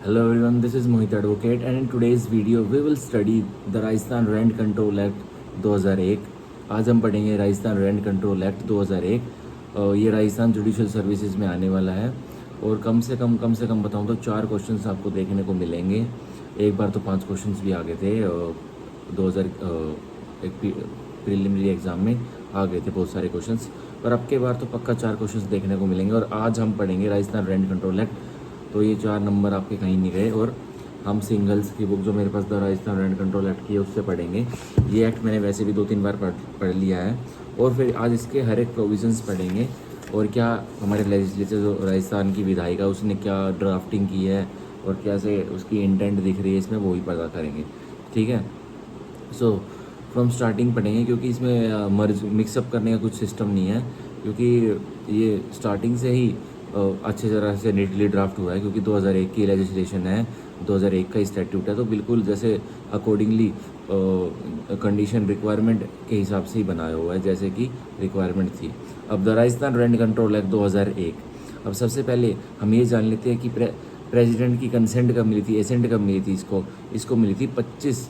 Hello everyone, this is Mohit Advocate and in today's video we will study the Rajasthan Rent Control Act 2001। आज हम पढ़ेंगे Rajasthan rent control act 2001। ये Rajasthan judicial services में आने वाला है और कम से कम बताऊं तो 4 क्वेश्चंस आपको देखने को मिलेंगे। एक बार तो 5 क्वेश्चंस भी आ गए थे 2000 एक प्रीलिमिनरी एग्ज़ाम में आ गए थे बहुत सारे क्वेश्चंस, पर अब के बार तो पक्का 4 क्वेश्चंस देखने को मिलेंगे। और आज हम पढ़ेंगे राजस्थान रेंट कंट्रोल एक्ट, तो ये 4 नंबर आपके कहीं नहीं गए। और हम सिंगल्स की बुक जो मेरे पास the Rajasthan rent control act की है उससे पढ़ेंगे। ये एक्ट मैंने वैसे भी 2-3 बार पढ़ लिया है और फिर आज इसके हर एक प्रोविजंस पढ़ेंगे और क्या हमारे लेजिस्लेचर जो राजस्थान की विधायिका उसने क्या ड्राफ्टिंग की है और क्या से उसकी इंटेंट दिख रही है इसमें, वो ही पता करेंगे। ठीक है, सो फ्रॉम स्टार्टिंग पढ़ेंगे क्योंकि इसमें मर्ज मिक्सअप करने का कुछ सिस्टम नहीं है, क्योंकि ये स्टार्टिंग से ही अच्छे तरह से नीटली ड्राफ्ट हुआ है, क्योंकि 2001 की लेजिस्लेशन है, 2001 का स्टैट्यूट है, तो बिल्कुल जैसे अकॉर्डिंगली कंडीशन रिक्वायरमेंट के हिसाब से ही बनाया हुआ है जैसे कि रिक्वायरमेंट थी। अब the Rajasthan rent control act 2001। अब सबसे पहले हम ये जान लेते हैं कि प्रेसिडेंट की कंसेंट कब मिली थी, एसेंट कब मिली थी। इसको मिली थी 25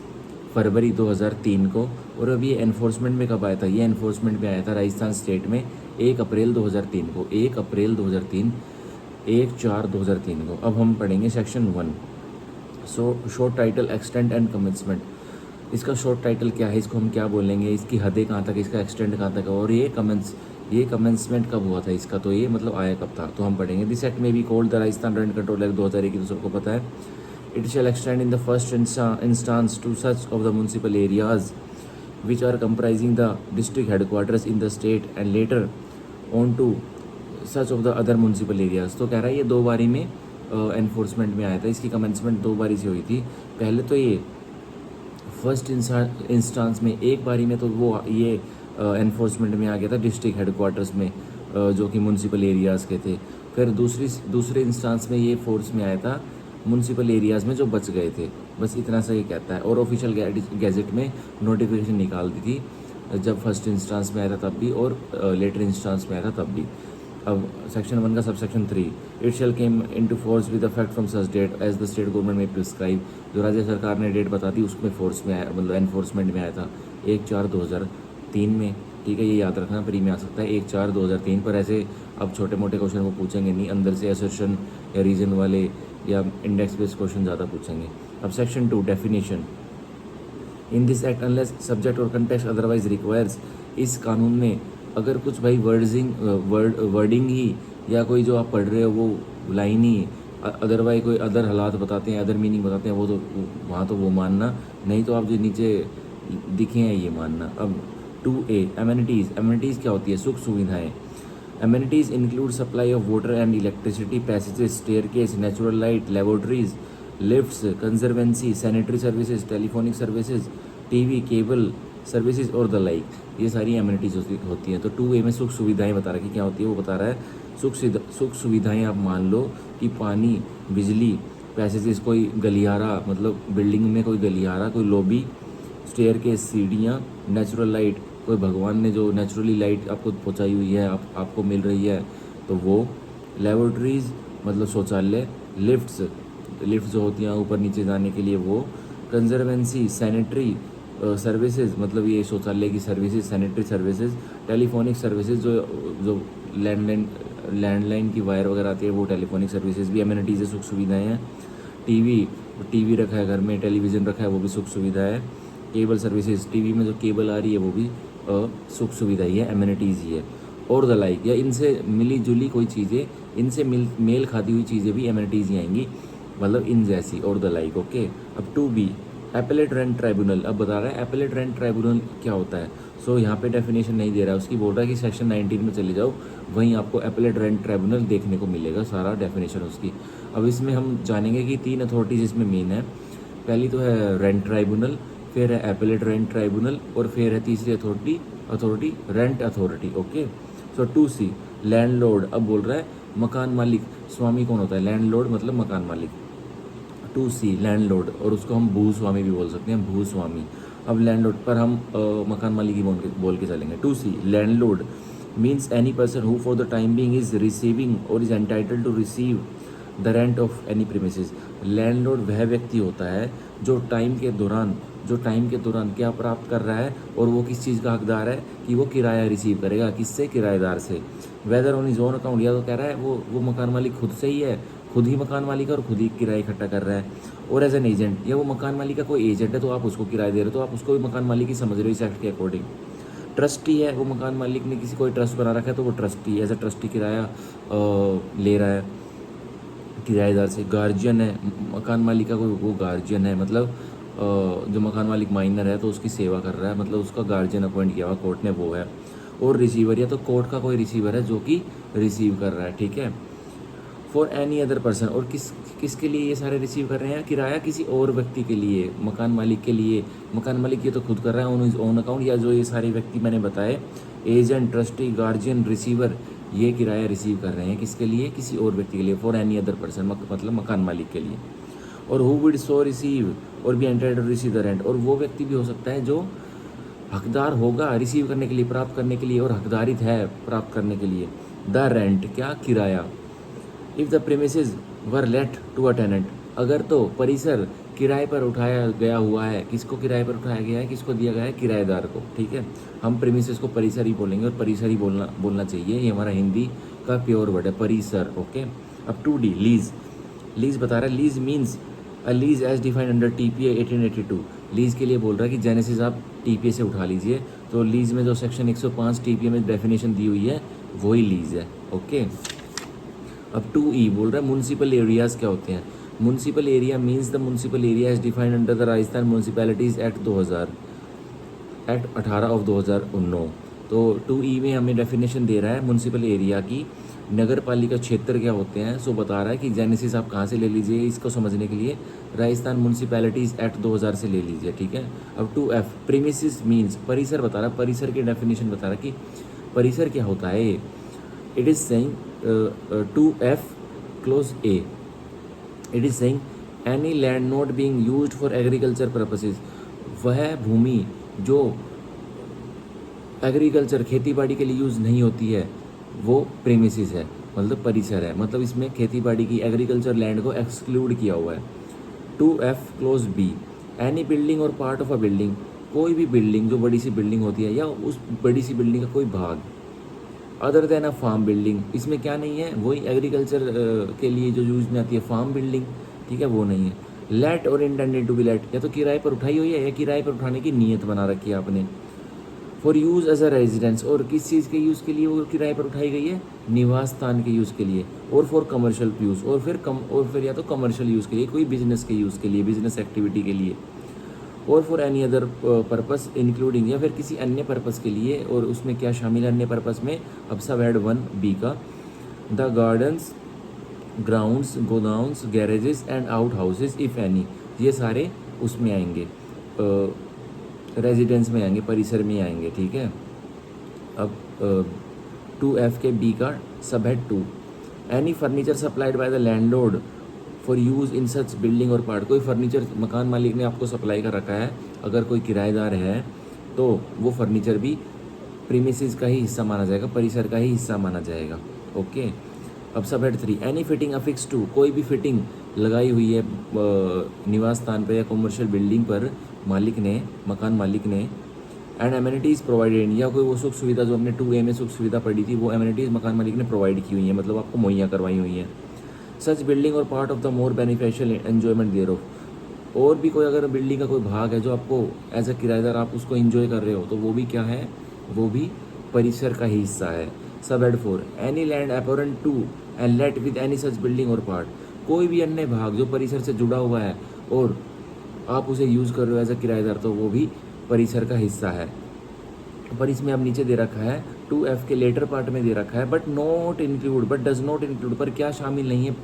फरवरी 2003 को। और अब ये एनफोर्समेंट में कब आया था, ये एनफोर्समेंट में आया था राजस्थान स्टेट में 1 अप्रैल 2003 को, 1 अप्रैल 2003, 1/4/2003 को। अब हम पढ़ेंगे section 1। Short title extent and commencement. इसका शॉर्ट टाइटल क्या है, इसको हम क्या बोलेंगे, इसकी हदें कहाँ तक, इसका एक्सटेंट कहाँ तक है, और ये कमेंसमेंट कब हुआ था इसका, तो ये मतलब आया कब था, तो हम पढ़ेंगे। दिस एक्ट में भी called the Rajasthan rent control act 2001 की, तो सबको पता है। It shall extend in the first instance to such of the municipal areas which are comprising the district headquarters in the state and later on to such of the other municipal areas। तो कह रहा है ये 2 बारी में enforcement में आया था, इसकी कमेंसमेंट 2 बारी से हुई थी। पहले तो ये फर्स्ट इंस्टांस में एक बारी में तो वो ये एनफोर्समेंट में आ गया था डिस्ट्रिक्ट हेडक्वार्टर्स में, जो कि म्यूनसिपल एरियाज़ के थे। फिर दूसरे इंस्टांस में ये फोर्स में आया था म्यूनसिपल एरियाज़ में जो बच गए थे, बस इतना सा ये कहता है। और ऑफिशियल गैजेट में नोटिफिकेशन निकाल दी थी जब फर्स्ट इंस्टांस में आया था तब भी और लेटर इंस्टांस में आया था तब भी। अब सेक्शन 1 का sub section 3, it shall came into force with effect from such date as the state government में प्रिस्क्राइब। जो राज्य सरकार ने डेट बता दी उसमें फोर्स में आया, मतलब एनफोर्समेंट में आया था 1/4/2003 में। ठीक है, ये याद रखना, प्री में आ सकता है 1/4/2003 पर। ऐसे अब छोटे मोटे क्वेश्चन वो पूछेंगे नहीं, अंदर से असर्शन या रीजन वाले या इंडेक्स बेस्ड क्वेश्चन ज़्यादा पूछेंगे। अब section 2 definition. In this act unless subject और कंटेक्स्ट अदरवाइज रिक्वायर्स। इस कानून में अगर कुछ भाई वर्डिंग ही या कोई जो आप पढ़ रहे हो वो लाइन ही अदरवाइज कोई अदर हालात बताते हैं, अदर मीनिंग बताते हैं, वो तो वहाँ तो वो मानना, नहीं तो आप जो नीचे दिखे हैं ये मानना। अब 2A एमेनिटीज़। एमेनिटीज़ क्या होती है, सुख सुविधाएँ। Amenities include supply of water and electricity, passages, staircase, natural light, laboratories, lifts, conservancy, sanitary services, telephonic services, TV, cable services और द लाइक, ये सारी एमिनिटीज़ होती हैं। तो 2A में सुख सुविधाएं बता रहा है कि क्या होती है, वो बता रहा है सुख सुविधाएं आप मान लो कि पानी, बिजली, पैसेजेस, कोई गलियारा मतलब बिल्डिंग में कोई गलियारा, कोई लॉबी, स्टेयर के सीढ़ियाँ, नेचुरल लाइट, कोई भगवान ने जो नेचुरली लाइट आपको पहुँचाई हुई है आपको मिल रही है तो वो, लेबोरेटरीज़ मतलब शौचालय, लिफ्ट्स जो होती हैं ऊपर नीचे जाने के लिए वो, कंजर्वेंसी, सैनिटरी सर्विसेज मतलब ये शौचालय की services, sanitary services, telephonic services जो लैंडलाइन की वायर वगैरह आती है वो टेलीफोनिक सर्विसेज भी एमिनिटीज़ है, सुख सुविधाएँ हैं। टीवी रखा है घर में, टेलीविज़न रखा है वो भी सुख सुविधा है। केबल सर्विसेज, टीवी में जो केबल आ रही है वो भी सुख सुविधा ही है, एमिनिटीज़ ही है। और द लाइक या इनसे मिली जुली कोई चीज़ें, इनसे मेल खाती हुई चीज़ें भी एमिनिटीज़ ही आएंगी, मतलब इन जैसी, और द लाइक। ओके, अब 2B एपेलेट रेंट ट्राइब्यूनल। अब बता रहा है एपेलेट रेंट ट्राइब्यूनल क्या होता है। सो यहाँ पे डेफिनेशन नहीं दे रहा है, उसकी बोल रहा है कि सेक्शन 19 में चले जाओ, वहीं आपको एपेलेट रेंट ट्राइब्यूनल देखने को मिलेगा सारा डेफिनेशन उसकी। अब इसमें हम जानेंगे कि 3 अथॉरिटीज़ इसमें मेन है। पहली तो है रेंट ट्राइब्यूनल, फिर है एपेलेट रेंट ट्राइब्यूनल और फिर है तीसरी अथॉरिटी रेंट अथॉरिटी। ओके, सो 2C लैंडलॉर्ड। अब बोल रहा है मकान मालिक, स्वामी कौन होता है, लैंडलॉर्ड मतलब मकान मालिक। 2C लैंडलॉर्ड, और उसको हम भूस्वामी भी बोल सकते हैं, भूस्वामी। अब लैंडलॉर्ड पर हम मकान मालिक ही बोल के चलेंगे। 2C landlord means any person who for the time being is receiving or is entitled to receive the rent of any premises. Landlord वह व्यक्ति होता है जो टाइम के दौरान क्या प्राप्त कर रहा है और वो किस चीज़ का हकदार है कि वो किराया रिसीव करेगा। किससे? किराएदार से। Whether on his own account, या तो कह रहा है वो मकान मालिक खुद से ही है, खुद ही मकान मालिक है और खुद ही किराया इकट्ठा कर रहा है, और एज एन एजेंट, या वो मकान मालिक का कोई एजेंट है तो आप उसको किराया दे रहे हो, तो आप उसको भी मकान मालिक ही समझ रहे हो इस एक्ट के अकॉर्डिंग। ट्रस्टी है, वो मकान मालिक ने कोई ट्रस्ट बना रखा है तो वो ट्रस्टी एज ए ट्रस्टी किराया ले रहा है किराएदार से। गार्जियन है, मकान मालिक का कोई वो गार्जियन है, मतलब जो मकान मालिक माइनर है तो उसकी सेवा कर रहा है, मतलब उसका गार्जियन अपॉइंट किया हुआ कोर्ट ने, वो है। और रिसीवर, या तो कोर्ट का कोई रिसीवर है जो कि रिसीव कर रहा है, ठीक है। फॉर एनी अदर पर्सन, और किसके लिए ये सारे रिसीव कर रहे हैं किराया? किसी और व्यक्ति के लिए, मकान मालिक के लिए। मकान मालिक ये तो खुद कर रहा है ऑन हिज ओन अकाउंट, या जो ये सारे व्यक्ति मैंने बताए, एजेंट, ट्रस्टी, गार्जियन, रिसीवर, ये किराया रिसीव कर रहे हैं किसके लिए? किसी और व्यक्ति के लिए। फॉर एनी अदर पर्सन, मतलब मकान मालिक के लिए। और who would so receive or be entitled to receive the rent, और वो व्यक्ति भी हो सकता है जो हकदार होगा रिसीव करने के लिए, प्राप्त करने के लिए, और हकदारित है प्राप्त करने के लिए। द रेंट, क्या? किराया। If the premises were let to a tenant, अगर तो परिसर किराए पर उठाया गया हुआ है, किसको किराए पर उठाया गया है? किसको दिया गया है? किराएदार को, ठीक है। हम प्रीमिसेस को परिसर ही बोलेंगे, और परिसर ही बोलना चाहिए, ये हमारा हिंदी का प्योर वर्ड है, परिसर, ओके। अब 2D, लीज। लीज बता रहा है, lease means a lease as defined under TPA 1882। Lease के लिए बोल रहा है कि जेनेसिस आप TPA से उठा लीजिए, तो लीज में जो सेक्शन 105 TPA में डेफिनेशन दी हुई है वही लीज है, ओके। अब 2E बोल रहा है म्यूनसिपल एरियाज़ क्या होते हैं। Municipal area means the municipal area as defined under the Rajasthan municipalities act 18 of 2019। तो 2E में हमें डेफिनेशन दे रहा है म्यूनसिपल एरिया की, नगर पालिका क्षेत्र क्या होते हैं, सो बता रहा है कि जेनेसिस आप कहाँ से ले लीजिए इसको समझने के लिए, राजस्थान म्यूनसिपैलिटीज़ एक्ट 2000 से ले लीजिए, ठीक है। अब 2F प्रीमिसेस मीन्स, परिसर बता रहा है, परिसर की डेफिनेशन बता रहा है कि परिसर क्या होता है। It is saying 2F clause A, it is saying any land not being used for agriculture purposes, वह भूमि जो एग्रीकल्चर खेती बाड़ी के लिए यूज़ नहीं होती है वो प्रीमिसेस है, मतलब परिसर है, मतलब इसमें खेती बाड़ी की एग्रीकल्चर लैंड को एक्सक्लूड किया हुआ है। 2F clause B, any building or part of a building, कोई भी बिल्डिंग जो बड़ी सी बिल्डिंग होती है या उस बड़ी सी बिल्डिंग का कोई भाग, other than a farm building, इसमें क्या नहीं है, वही एग्रीकल्चर के लिए जो यूज में आती है फार्म बिल्डिंग, ठीक है, वो नहीं है। लेट और इंटेंडेड टू बी लेट, या तो किराए पर उठाई हुई है या किराए पर उठाने की नीयत बना रखी है आपने। For use as a residence, और किस चीज़ के यूज़ के लिए वो किराए पर उठाई गई है? निवास स्थान के यूज़ के लिए। और फॉर कमर्शियल यूज़, और फिर या तो कमर्शियल यूज़ के लिए, कोई बिजनेस के यूज़ के लिए, बिजनेस एक्टिविटी के लिए। और for any other purpose including, या फिर किसी अन्य पर्पस के लिए, और उसमें क्या शामिल है अन्य पर्पस में? अब सब हेड 1B का, the gardens, grounds, गोदाउंस, garages and out houses if any, ये सारे उसमें आएंगे, रेजिडेंस में आएंगे, परिसर में आएंगे, ठीक है। अब 2F के B का सब head 2, any furniture supplied by the landlord for use in such building or part, कोई फर्नीचर मकान मालिक ने आपको सप्लाई कर रखा है, अगर कोई किराएदार है तो वो फर्नीचर भी प्रीमिसेस का ही हिस्सा माना जाएगा, परिसर का ही हिस्सा माना जाएगा, ओके। अब sub head 3, any fitting affixed to, कोई भी फिटिंग लगाई हुई है निवास स्थान पर या कमर्शियल बिल्डिंग पर मालिक ने, मकान मालिक ने, एंड एमिनिटीज़ प्रोवाइडेड, या कोई वो सुख सुविधा जो हमने 2A में सुख सुविधा पड़ी थी वो एमिनिटीज़ मकान मालिक ने प्रोवाइड की हुई है, मतलब आपको मुहैया करवाई हुई है। Such building or part of the more beneficial enjoyment thereof, और भी कोई अगर बिल्डिंग का कोई भाग है जो आपको एज अ किराएदार आप उसको एंजॉय कर रहे हो तो वो भी क्या है, वो भी परिसर का ही हिस्सा है। Sub head 4, any land appurtenant to and let with any such building or part, कोई भी अन्य भाग जो परिसर से जुड़ा हुआ है और आप उसे यूज़ कर रहे हो एज अ किराएदार तो वो भी परिसर का हिस्सा है। पर इसमें अब नीचे दे रखा है 2F के लेटर पार्ट में दे रखा है but not include, but does not include, पर क्या शामिल नहीं है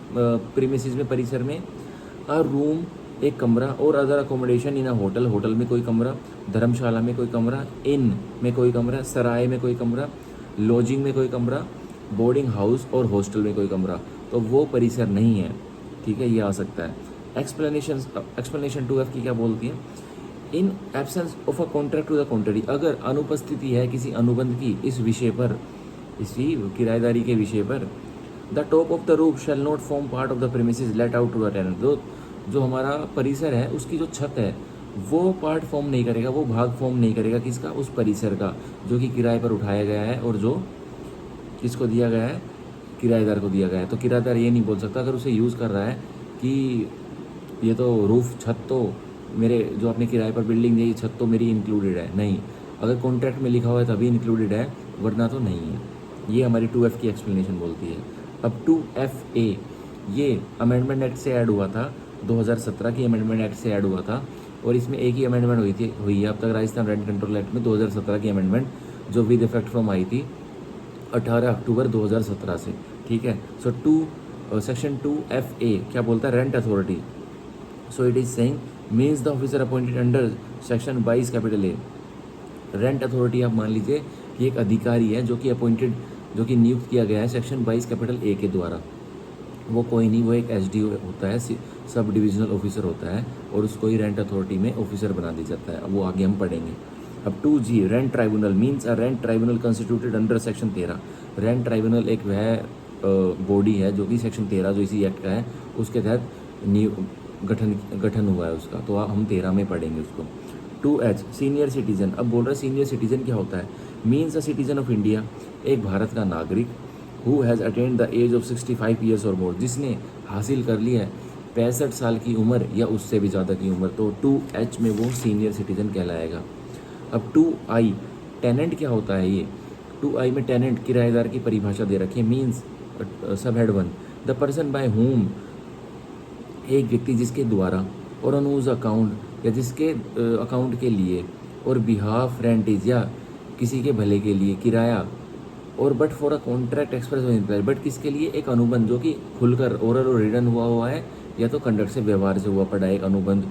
प्रीमिसेस में, परिसर में? अ रूम, एक कमरा, और अदर अकोमोडेशन इन अ होटल, होटल में कोई कमरा, धर्मशाला में कोई कमरा, इन में कोई कमरा, सराय में कोई कमरा, लॉजिंग में कोई कमरा, बोर्डिंग हाउस और हॉस्टल में कोई कमरा, तो वो परिसर नहीं है, ठीक है, ये आ सकता है। एक्सप्लेनेशन 2F की क्या बोलती है? In absence of a contract to the contrary, अगर अनुपस्थिति है किसी अनुबंध की इस विषय पर, इसी किराएदारी के विषय पर, the top of the roof shall not form part of the premises let out to the tenant. जो हमारा परिसर है उसकी जो छत है वो पार्ट फॉर्म नहीं करेगा, वो भाग फॉर्म नहीं करेगा किसका, उस परिसर का जो कि किराए पर उठाया गया है और जो किसको दिया गया है, किराएदार को दिया गया है। तो किराएदार ये नहीं बोल सकता अगर उसे यूज़ कर रहा है कि ये तो रूफ छत तो मेरे जो आपने किराए पर बिल्डिंग दी छत तो मेरी इंक्लूडेड है, नहीं। अगर कॉन्ट्रैक्ट में लिखा हुआ है तभी इंक्लूडेड है, वरना तो नहीं है। ये हमारी 2F की एक्सप्लेनेशन बोलती है। अब 2FA ये अमेंडमेंट एक्ट से ऐड हुआ था, 2017 की अमेंडमेंट एक्ट से ऐड हुआ था और इसमें एक ही अमेंडमेंट हुई है अब तक राजस्थान रेंट कंट्रोल एक्ट में, 2017 की अमेंडमेंट जो विद इफेक्ट फ्रॉम आई थी 18 अक्टूबर 2017 से। ठीक है। सो सेक्शन 2FA क्या बोलता है, rent authority. So it is saying means the officer appointed under section 22 capital A. Rent authority आप मान लीजिए कि एक अधिकारी है जो कि अपॉइंटेड, जो कि नियुक्त किया गया है सेक्शन 22 कैपिटल ए के द्वारा। वो कोई नहीं, वो एक SDO होता है, सब डिविजनल ऑफिसर होता है और उसको ही रेंट अथॉरिटी में ऑफिसर बना दिया जाता है। अब वो आगे हम पढ़ेंगे। अब 2G रेंट ट्राइब्यूनल मीन्स अ rent tribunal constituted under section 13। Rent tribunal एक वह बॉडी है जो कि सेक्शन 13 जो इसी एक्ट का है उसके तहत गठन हुआ है उसका, तो हम 13 में पढ़ेंगे उसको। 2H senior citizen. अब बोल रहे हैं सीनियर सिटीजन क्या होता है, means a citizen of India, एक भारत का नागरिक, who has attained the age of 65 years or more, जिसने हासिल कर लिया है 65 साल की उम्र या उससे भी ज़्यादा की उम्र, तो 2H में वो सीनियर सिटीजन कहलाएगा। अब 2I टेनेंट क्या होता है, ये 2I में टेनेंट किराएदार की परिभाषा दे रखी है। मीन्स सब head 1 the person by home, एक व्यक्ति जिसके द्वारा, और ऑन हुज अकाउंट या जिसके अकाउंट के लिए, और बिहाफ रेंटेज या किसी के भले के लिए किराया, और but for a contract express employ, but किसके लिए, एक अनुबंध जो कि खुलकर ओरल और रिटन हुआ है या तो कंडक्ट से व्यवहार से हुआ पड़ा एक अनुबंध।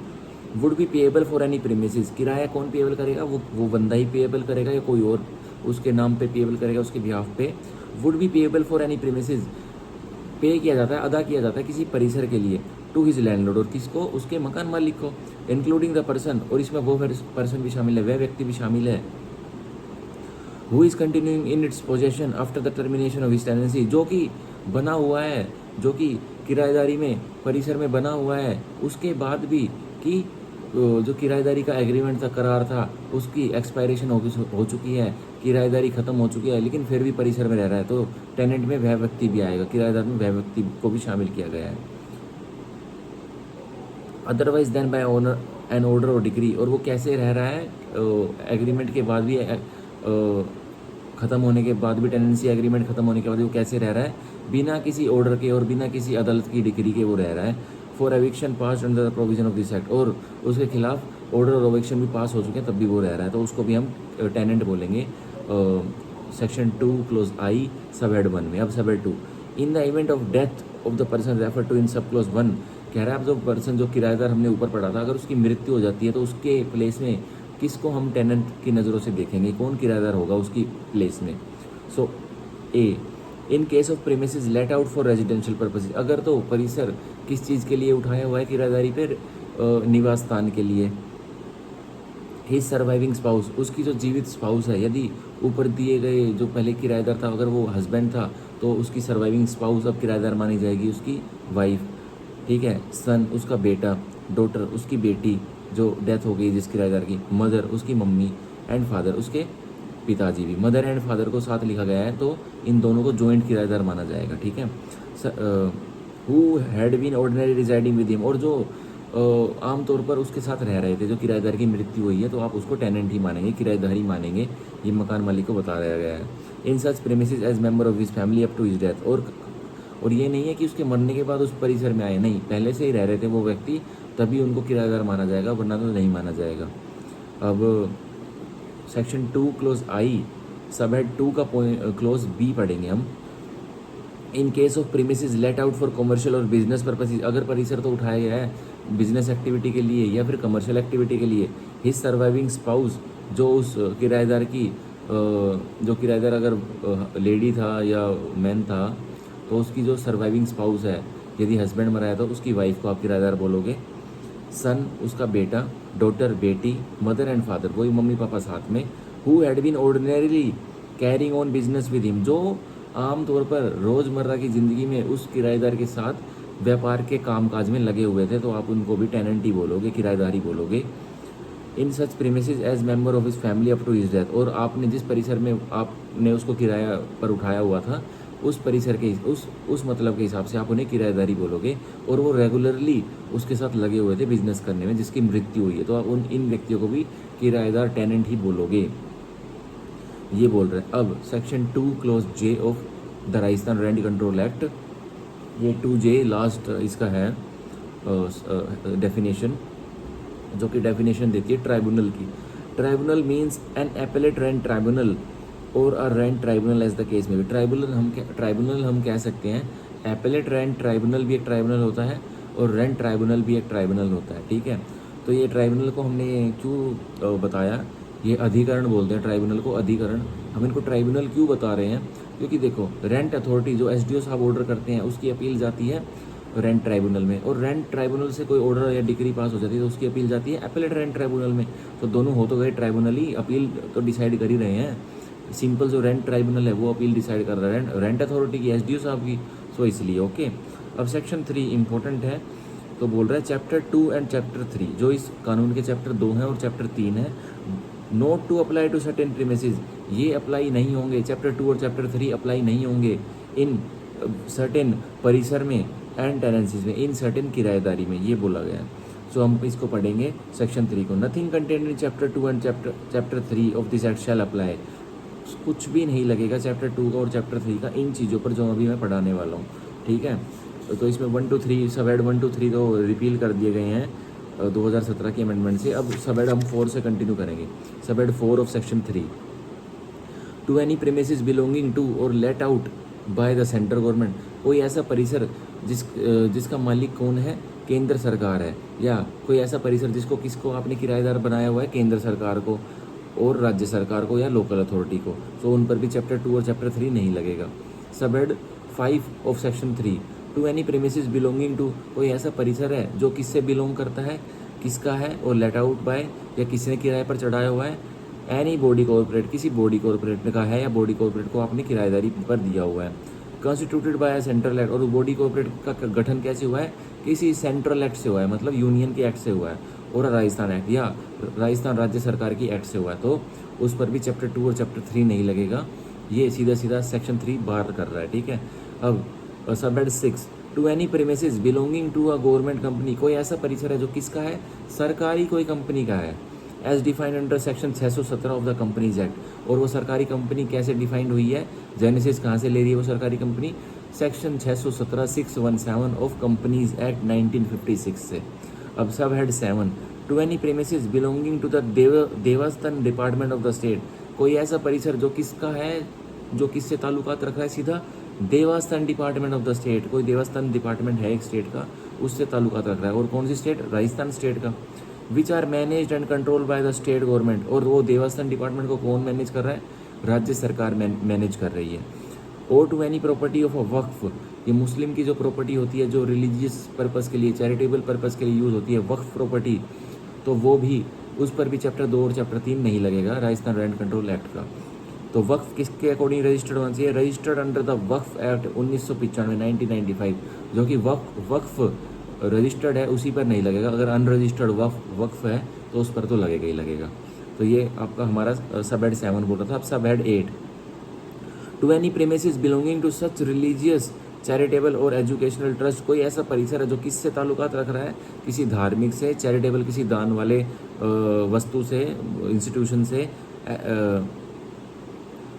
Would be payable for any premises, किराया कौन पेएबल करेगा, वो बंदा ही पेएबल करेगा या कोई और उसके नाम पे पेएबल करेगा, उसके बिहाफ पे। Would be payable for any premises, पे किया जाता है, अदा किया जाता है किसी परिसर के लिए, टू हिज लैंडलॉर्ड, और किसको, उसके मकान मालिक को, इंक्लूडिंग द पर्सन, और इसमें वो पर्सन भी शामिल है, वह व्यक्ति भी शामिल है, who is continuing in its possession after the termination of his tenancy, जो कि बना हुआ है, जो कि किराएदारी में परिसर में बना हुआ है उसके बाद भी, कि जो किराएदारी का एग्रीमेंट था, करार था, उसकी एक्सपायरेशन हो चुकी है, किराएदारी खत्म हो चुकी है, लेकिन फिर भी परिसर में रह रहा है, तो टेनेंट में वह व्यक्ति भी आएगा, किराएदार में वह व्यक्ति को भी शामिल किया गया है। Otherwise than by owner an order or decree, और वो कैसे रह रहा है, एग्रीमेंट के बाद भी, ख़त्म होने के बाद भी, टेनेंसी एग्रीमेंट खत्म होने के बाद वो कैसे रह रहा है, बिना किसी ऑर्डर के और बिना किसी अदालत की डिग्री के वो रह रहा है। For eviction pass under the provision of this act, और उसके खिलाफ ऑर्डर और एविक्शन भी पास हो चुके हैं तब भी वो रह रहा है, तो उसको भी हम टेनेंट बोलेंगे। Section 2 clause I sub head 1 में। अब sub head 2, in the event of death of the person refer to in sub clause 1, कह रहा है अब जो पर्सन, जो किराएदार हमने ऊपर पढ़ा था, अगर उसकी मृत्यु हो जाती है तो उसके प्लेस में किसको हम टेनेंट की नज़रों से देखेंगे, कौन किराएदार होगा उसकी प्लेस में। So A, in case of premises let out for residential purpose, अगर तो परिसर किस चीज़ के लिए उठाया हुआ है किराएदारी पर, निवास स्थान के लिए। हिज सर्वाइविंग स्पाउस, उसकी जो जीवित स्पाउस है, यदि ऊपर दिए गए जो पहले किराएदार था अगर वो हस्बैंड था तो उसकी सर्वाइविंग स्पाउस अब किराएदार मानी जाएगी, उसकी वाइफ। ठीक है। सन उसका बेटा, डॉटर उसकी बेटी जो डेथ हो गई जिस किराएदार की, मदर उसकी मम्मी, एंड फादर उसके पिताजी भी। मदर एंड फादर को साथ लिखा गया है तो इन दोनों को जॉइंट किराएदार माना जाएगा। ठीक है। Who had been ordinary residing with him, और जो आम तौर पर उसके साथ रह रहे थे, जो किराएदार की मृत्यु हुई है तो आप उसको टेनेंट ही मानेंगे, किराएदार ही मानेंगे, ये मकान मालिक को बताया गया है। In such premises as member of his family up to his death, और ये नहीं है कि उसके मरने के बाद उस परिसर में आए, नहीं, पहले से ही रह रहे थे वो व्यक्ति, तभी उनको किराएदार माना जाएगा, वरना तो नहीं माना जाएगा। अब section 2 clause I sub head 2 का क्लोज B पढ़ेंगे हम। इन case of premises let out for commercial और बिजनेस पर्पज, अगर परिसर तो उठाया गया है बिजनेस एक्टिविटी के लिए या फिर कमर्शियल एक्टिविटी के लिए, हिज सर्वाइविंग स्पाउस, जो उस किराएदार की, जो किराएदार अगर लेडी था या मैन था तो उसकी जो सर्वाइविंग स्पाउस है, यदि हस्बैंड मरा है तो उसकी वाइफ को आप किराएदार बोलोगे। सन उसका बेटा, डॉटर बेटी, मदर एंड फादर वही मम्मी पापा साथ में। Who had been ordinarily carrying on business with him, जो आमतौर पर रोज़मर्रा की ज़िंदगी में उस किराएदार के साथ व्यापार के कामकाज में लगे हुए थे, तो आप उनको भी टेनेंट ही बोलोगे, किराएदार ही बोलोगे। In such premises as member of his family up to his death, और आपने जिस परिसर में आपने उसको किराया पर उठाया हुआ था, उस परिसर के उस मतलब के हिसाब से आप उन्हें किराएदारी बोलोगे, और वो रेगुलरली उसके साथ लगे हुए थे बिजनेस करने में, जिसकी मृत्यु हुई है, तो आप इन व्यक्तियों को भी किराएदार टेनेंट ही बोलोगे। ये बोल रहे हैं। अब section 2 close J of the Rajasthan rent control act, ये 2J लास्ट इसका है डेफिनेशन, जो कि डेफिनेशन देती है ट्राइब्यूनल की। Tribunal means an appellate rent tribunal or a rent tribunal as the case में भी। ट्राइब्यूनल हम कह सकते हैं, एपेलेट रेंट ट्राइब्यूनल भी एक ट्राइब्यूनल होता है और रेंट ट्राइब्यूनल भी एक ट्राइब्यूनल होता है, ठीक है। तो ये ट्राइब्यूनल को हमने क्यों बताया, ये अधिकरण बोलते हैं ट्राइब्यूनल को, अधिकरण। हम इनको ट्राइब्यूनल क्यों बता रहे हैं, क्योंकि देखो रेंट अथॉरिटी जो SDO साहब ऑर्डर करते हैं उसकी अपील जाती है रेंट ट्राइब्यूनल में, और रेंट ट्राइब्यूनल से कोई ऑर्डर या डिक्री पास हो जाती है तो उसकी अपील जाती है एपेलेट रेंट ट्राइब्यूनल में। तो दोनों हो तो गए ट्राइब्यूनल ही, अपील तो डिसाइड कर ही रहे हैं। सिंपल जो रेंट ट्राइब्यूनल है वो अपील डिसाइड कर रहा है रेंट अथॉरिटी की, SDO साहब की, सो इसलिए ओके। अब सेक्शन 3 इंपॉर्टेंट है, तो बोल रहा है चैप्टर 2 एंड चैप्टर 3, जो इस कानून के चैप्टर 2 हैं और चैप्टर 3 है, not to apply to certain premises, ये अप्लाई नहीं होंगे, चैप्टर 2 और चैप्टर 3 अप्लाई नहीं होंगे इन सर्टेन परिसर में एंड टेनेंसीज में, इन सर्टेन किराएदारी में, ये बोला गया है। सो हम इसको पढ़ेंगे सेक्शन 3 को। Nothing content in chapter 2 and chapter 3 of this act shall apply, कुछ भी नहीं लगेगा चैप्टर 2 का और चैप्टर 3 का इन चीज़ों पर जो अभी मैं पढ़ाने वाला हूँ, ठीक है। तो इसमें 1 to 3 सब एड 1 to 3 तो रिपील कर दिए गए हैं 2017 के अमेंडमेंट से। अब सब एड हम 4 से कंटिन्यू करेंगे। Sub head 4 of section 3, to any premises belonging to or let out by the central government, कोई ऐसा परिसर जिसका मालिक कौन है, केंद्र सरकार है, या कोई ऐसा परिसर किसको आपने किराएदार बनाया हुआ है, केंद्र सरकार को और राज्य सरकार को या लोकल अथॉरिटी को, तो उन पर भी चैप्टर 2 और चैप्टर 3 नहीं लगेगा। Sub head 5 of section 3, to any premises belonging to, कोई ऐसा परिसर है जो किससे बिलोंग करता है, किसका है, और लेट आउट बाय, या किसने किराए पर चढ़ाया हुआ है, एनी बॉडी कॉर्पोरेट, किसी बॉडी कॉर्पोरेट का है या बॉडी कॉर्पोरेट को आपने किराएदारी पर दिया हुआ है, कॉन्स्टिट्यूटेड बाय सेंट्रल एक्ट, और बॉडी कॉर्पोरेट का गठन कैसे हुआ है, किसी सेंट्रल एक्ट से हुआ है, मतलब यूनियन के एक्ट से हुआ है, और राजस्थान एक्ट या राजस्थान राज्य सरकार की एक्ट से हुआ है, तो उस पर भी चैप्टर 2 और चैप्टर 3 नहीं लगेगा। ये सीधा सेक्शन 3 बाहर कर रहा है, ठीक है। अब sub head 6, to any premises belonging to a government company, कोई ऐसा परिसर है जो किसका है, सरकारी कोई कंपनी का है, as defined under section 617 of the companies act, और वो सरकारी कंपनी कैसे डिफाइंड हुई है, जेनेसिस कहाँ से ले रही है वो सरकारी company, section 617 617 of companies act 1956 से। अब sub head 7, to any premises belonging to the Devasthan department of the state, कोई ऐसा परिसर जो किसका है, जो किससे ताल्लुकात रख रहा है, सीधा देवस्थान डिपार्टमेंट ऑफ द स्टेट, कोई देवस्थान डिपार्टमेंट है एक स्टेट का, उससे ताल्लुकात रख रहा है, और कौन सी स्टेट, राजस्थान स्टेट का, which are managed and control by the state government, और वो देवस्थान डिपार्टमेंट को कौन मैनेज कर रहा है, राज्य सरकार मैनेज कर रही है। और to any property of a waqf, ये मुस्लिम की जो प्रॉपर्टी होती है जो रिलीजियस पर्पज़ के लिए, चैरिटेबल पर्पज़ के लिए यूज़ होती है, वक्फ प्रॉपर्टी, तो वो भी, उस पर भी चैप्टर 2 और चैप्टर 3 नहीं लगेगा राजस्थान रेंट कंट्रोल एक्ट का। तो वक्फ किसके अकॉर्डिंग रजिस्टर्ड होना चाहिए, registered under the Waqf act 1995 1995, जो कि वक्फ रजिस्टर्ड है उसी पर नहीं लगेगा। अगर अनरजिस्टर्ड वक्फ है तो उस पर तो लगेगा ही लगेगा। तो ये आपका हमारा सब हेड 7 बोल रहा था। अब sub head 8, to any premises belonging to such religious charitable or educational trust, कोई ऐसा परिसर है जो किससे ताल्लुकात रख रहा है, किसी धार्मिक से, चैरिटेबल किसी दान वाले वस्तु से, इंस्टीट्यूशन से,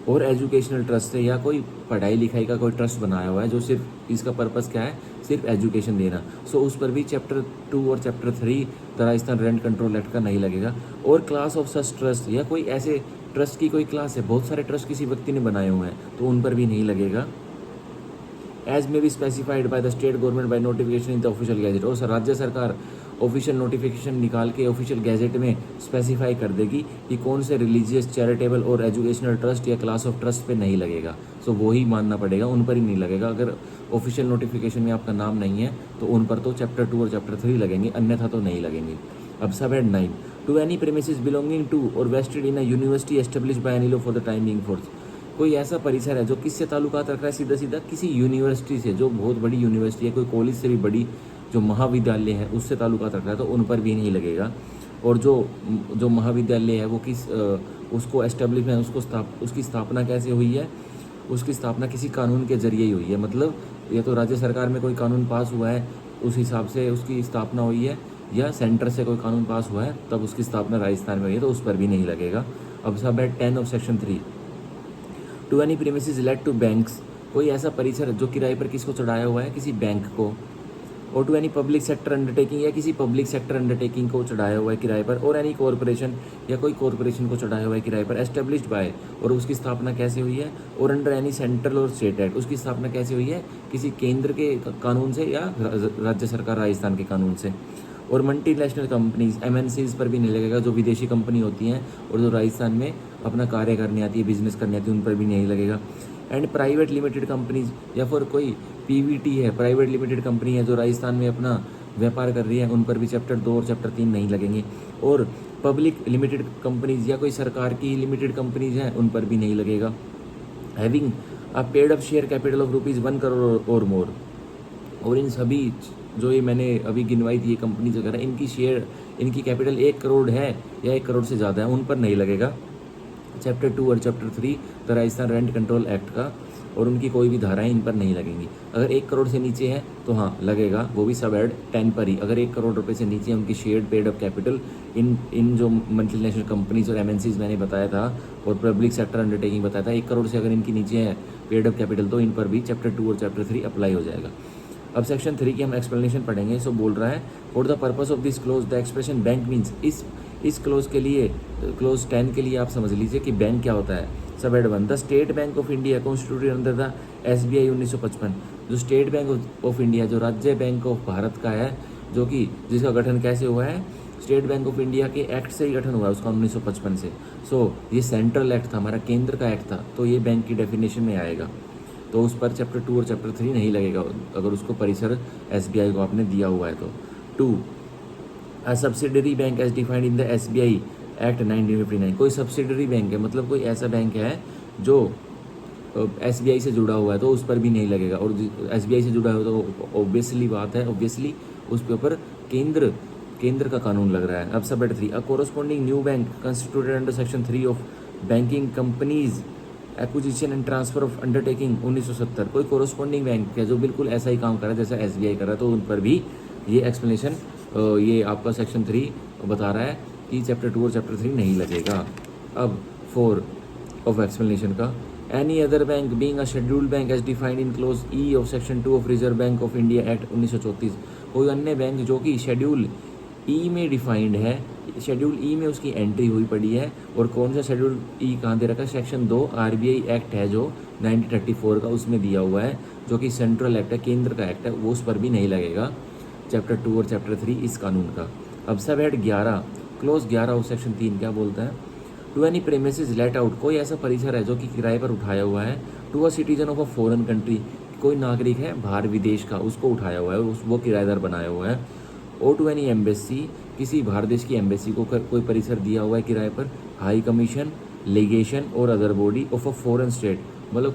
और एजुकेशनल ट्रस्ट से, या कोई पढ़ाई लिखाई का कोई ट्रस्ट बनाया हुआ है जो सिर्फ इसका पर्पस क्या है, सिर्फ एजुकेशन देना, सो उस पर भी चैप्टर 2 और chapter 3 the Rajasthan rent control act का नहीं लगेगा। और क्लास ऑफ सच ट्रस्ट, या कोई ऐसे ट्रस्ट की कोई क्लास है, बहुत सारे ट्रस्ट किसी व्यक्ति ने बनाए हुए हैं, तो उन पर भी नहीं लगेगा। As may be specified by the state government by notification in the official gazette, और राज्य सरकार ऑफिशियल नोटिफिकेशन निकाल के ऑफिशियल गैजेट में स्पेसिफाई कर देगी कि कौन से religious charitable or educational trust या क्लास ऑफ ट्रस्ट पे नहीं लगेगा, सो वो ही मानना पड़ेगा, उन पर ही नहीं लगेगा। अगर ऑफिशियल नोटिफिकेशन में आपका नाम नहीं है तो उन पर तो चैप्टर 2 और चैप्टर 3 लगेंगे, अन्यथा तो नहीं लगेंगे। अब sub head 9, to any premises belonging to or vested in a university established by any law for the time being force, कोई ऐसा परिसर है जो किससे ताल्लुकात रख रहा है, सीधा सीधा किसी यूनिवर्सिटी से, जो बहुत बड़ी यूनिवर्सिटी है, कोई कॉलेज से भी बड़ी जो महाविद्यालय है उससे ताल्लुकात रख रहा है, तो उन पर भी नहीं लगेगा। और जो जो महाविद्यालय है वो किस उसको एस्टेब्लिशमेंट उसकी स्थापना कैसे हुई है, उसकी स्थापना किसी कानून के जरिए ही हुई है। मतलब या तो राज्य सरकार में कोई कानून पास हुआ है उस हिसाब से उसकी स्थापना हुई है, या सेंटर से कोई कानून पास हुआ है तब उसकी स्थापना राजस्थान में हुई है, तो उस पर भी नहीं लगेगा। अब sub head 10 of section 3, to any premises let to banks, कोई ऐसा परिसर जो किराए पर किसको चढ़ाया हुआ है, किसी बैंक को। और to any public sector undertaking, या किसी पब्लिक सेक्टर अंडरटेकिंग को चढ़ाया हुआ है किराए पर। और एनी कॉरपोरेशन, या कोई कॉरपोरेशन को चढ़ाया हुआ है किराए पर। एस्टेब्लिश्ड बाय, और उसकी स्थापना कैसे हुई है। और अंडर एनी सेंट्रल और स्टेट एक्ट, उसकी स्थापना कैसे हुई है, किसी केंद्र के कानून से या राज्य सरकार राजस्थान के कानून से। और मल्टीनेशनल कंपनीज MNCs पर भी नहीं लगेगा, जो विदेशी कंपनी होती हैं और जो राजस्थान में अपना कार्य करने आती है, बिजनेस करने आती है, उन पर भी नहीं लगेगा। एंड प्राइवेट लिमिटेड कंपनीज, या फिर कोई PVT है, प्राइवेट लिमिटेड कंपनी है जो राजस्थान में अपना व्यापार कर रही है, उन पर भी चैप्टर 2 और चैप्टर 3 नहीं लगेंगे। और पब्लिक लिमिटेड कंपनीज या कोई सरकार की लिमिटेड कंपनीज हैं, उन पर भी नहीं लगेगा। Having a paid up share capital of ₹1 crore और मोर, और इन सभी जो ये मैंने अभी गिनवाई थी ये कंपनीज वगैरह, इनकी शेयर, इनकी कैपिटल 1 करोड़ है या 1 करोड़ से ज़्यादा है, उन पर नहीं लगेगा चैप्टर 2 और chapter 3 the Rajasthan rent control act का। और उनकी कोई भी धाराएं इन पर नहीं लगेंगी। अगर 1 करोड़ से नीचे है तो हाँ लगेगा, वो भी सब एड 10 पर ही। अगर 1 करोड़ रुपए से नीचे है उनकी शेयर पेड अप कैपिटल, इन जो मल्टीनेशनल कंपनीज और MNCs मैंने बताया था और पब्लिक सेक्टर अंडरटेकिंग बताया था, 1 करोड़ से अगर इनकी नीचे है पेड अप कैपिटल, तो इन पर भी चैप्टर 2 और चैप्टर 3 अप्लाई हो जाएगा। अब सेक्शन 3 की हम एक्सप्लेनेशन पढ़ेंगे। सो बोल रहा है for the purpose of this close the expression bank means, इस क्लोज के लिए, क्लोज 10 के लिए आप समझ लीजिए कि बैंक क्या होता है। Sub add 1, the state bank of India constituted under the SBI 1955, जो स्टेट बैंक ऑफ इंडिया, जो राज्य बैंक ऑफ भारत का है, जो कि जिसका गठन कैसे हुआ है, स्टेट बैंक ऑफ इंडिया के एक्ट से ही गठन हुआ है उसका 1955 से। सो ये सेंट्रल एक्ट था, हमारा केंद्र का एक्ट था, तो ये बैंक की डेफिनेशन में आएगा, तो उस पर चैप्टर 2 और चैप्टर 3 नहीं लगेगा अगर उसको परिसर SBI को आपने दिया हुआ है तो। 2, a subsidiary bank as defined in the SBI act 1959, कोई सब्सिडरी बैंक है, मतलब कोई ऐसा बैंक है जो SBI से जुड़ा हुआ है, तो उस पर भी नहीं लगेगा। और SBI से जुड़ा हुआ तो ऑब्वियसली बात है, ऑब्वियसली उसके ऊपर केंद्र का कानून लग रहा है। अब sub 3, a corresponding new bank constituted under section 3 of banking companies acquisition and transfer of undertaking 1970, कोई कोरस्पॉन्डिंग बैंक है जो बिल्कुल ऐसा ही काम कर रहा है जैसा SBI कर रहा है, तो उन पर भी ये एक्सप्लेनेशन, ये आपका सेक्शन 3 बता रहा है कि चैप्टर 2 और चैप्टर 3 नहीं लगेगा। अब 4 ऑफ एक्सप्लेनेशन का, any other bank being a scheduled bank as defined in clause E of section 2 of reserve bank of India act 1934, कोई अन्य बैंक जो कि शेड्यूल E में डिफाइंड है, शेड्यूल E में उसकी एंट्री हुई पड़ी है। और कौन सा शेड्यूल E कहाँ दे रखा है, सेक्शन 2 RBI एक्ट है जो 1934 का, उसमें दिया हुआ है, जो कि सेंट्रल एक्ट है, केंद्र का एक्ट है, वो उस पर भी नहीं लगेगा चैप्टर 2 और चैप्टर 3 इस कानून का। अब sub head 11, close 11 of section 3 क्या बोलता है, to any premises let out, कोई ऐसा परिसर है जो कि किराए पर उठाया हुआ है, to a citizen of a foreign country, कोई नागरिक है बाहर विदेश का, उसको उठाया हुआ है, वो किराएदार बनाया हुआ है। और टू एनी एम्बेसी, किसी बाहर देश की एम्बेसी को कोई परिसर दिया हुआ है किराए पर, हाई कमीशन, लेगेशन और other body of a foreign state, मतलब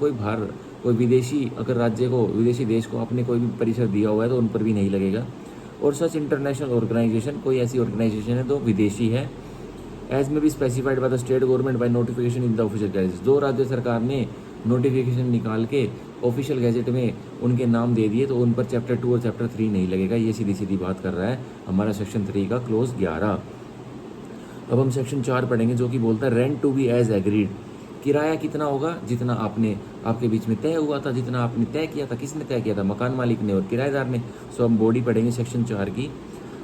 कोई विदेशी अगर राज्य को, विदेशी देश को आपने कोई भी परिसर दिया हुआ है तो उन पर भी नहीं लगेगा। और सच इंटरनेशनल ऑर्गेनाइजेशन, कोई ऐसी ऑर्गेनाइजेशन है तो विदेशी है, as may be specified by the state government by notification in the official gadget, जो राज्य सरकार ने नोटिफिकेशन निकाल के ऑफिशियल गैजेट में उनके नाम दे दिए, तो उन पर चैप्टर 2 और चैप्टर 3 नहीं लगेगा। ये सीधी सीधी बात कर रहा है हमारा सेक्शन 3 का क्लोज 11। अब हम सेक्शन 4 पढ़ेंगे जो कि बोलता है rent to be as agreed, किराया कितना होगा, जितना आपके बीच में तय हुआ था, जितना आपने तय किया था, किसने तय किया था, मकान मालिक ने और किराएदार ने। सो हम बॉडी पढ़ेंगे सेक्शन 4 की,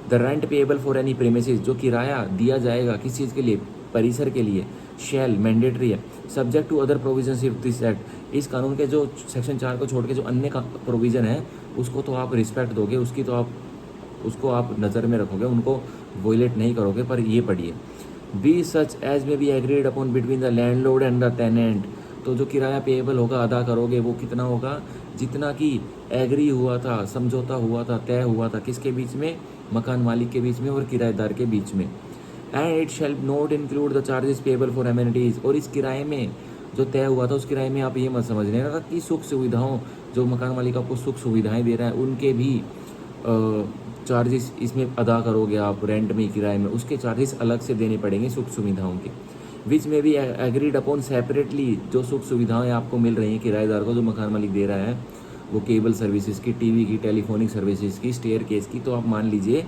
the rent payable for any premises, जो किराया दिया जाएगा किस चीज़ के लिए, परिसर के लिए, शैल मैंडेटरी है, subject to other provision of this act, इस कानून के जो सेक्शन 4 को छोड़ के जो अन्य का प्रोविज़न है उसको तो आप रिस्पेक्ट दोगे, उसको आप नज़र में रखोगे, उनको वोलेट नहीं करोगे। पर ये पढ़िए, be such as may be agreed upon between the landlord and the tenant, तो जो किराया पेएबल होगा, अदा करोगे, वो कितना होगा, जितना कि एग्री हुआ था, समझौता हुआ था, तय हुआ था, किसके बीच में, मकान मालिक के बीच में और किराएदार के बीच में। And it shall not include the charges payable for amenities, और इस किराए में जो तय हुआ था उस किराए में आप ये मत समझ लेना कि सुख सुविधाओं, जो मकान मालिक आपको सुख सुविधाएं दे रहा है उनके भी चार्जेस इसमें अदा करोगे आप रेंट में, किराए में, उसके चार्जेस अलग से देने पड़ेंगे सुख सुविधाओं के, विच में भी एग्रीड अपॉन सेपरेटली। जो सुख सुविधाएं आपको मिल रही हैं किराएदार को, जो मकान मालिक दे रहा है, वो केबल सर्विसेज की, टीवी की, टेलीफोनिक सर्विसेज की, स्टेयर केस की, तो आप मान लीजिए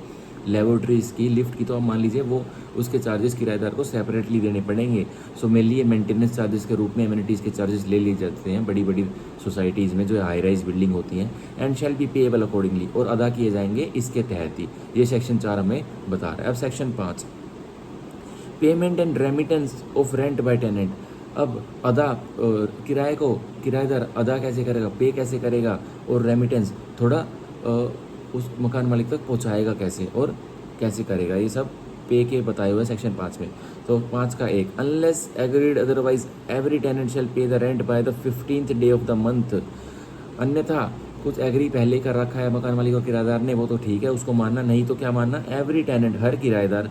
लेबोरेटरीज की, लिफ्ट की, तो आप मान लीजिए वो उसके चार्जेस किराएदार को सेपरेटली देने पड़ेंगे। सो मेनली ये मेंटेनेंस चार्जेस के रूप में एमिनिटीज़ के चार्जेस ले लिए जाते हैं बड़ी बड़ी सोसाइटीज़ में जो हाई राइज बिल्डिंग होती हैं, and shall be payable accordingly, और अदा किए जाएंगे इसके तहत ही। ये सेक्शन 4 हमें बता रहा है। अब section 5, payment and remittance of rent by tenant. अब अदा किराए को किराएदार अदा कैसे करेगा, पे कैसे करेगा, और रेमिटेंस थोड़ा उस मकान मालिक तक पहुंचाएगा कैसे और कैसे करेगा, ये सब पे के बताए हुए सेक्शन 5 में। तो 5 का 1, unless agreed otherwise every tenant shall pay the rent by the 15th day of the month. अन्यथा कुछ एग्री पहले कर रखा है मकान मालिक और किराएदार ने, वो तो ठीक है, उसको मानना, नहीं तो क्या मानना, एवरी टेनेंट, हर किराएदार,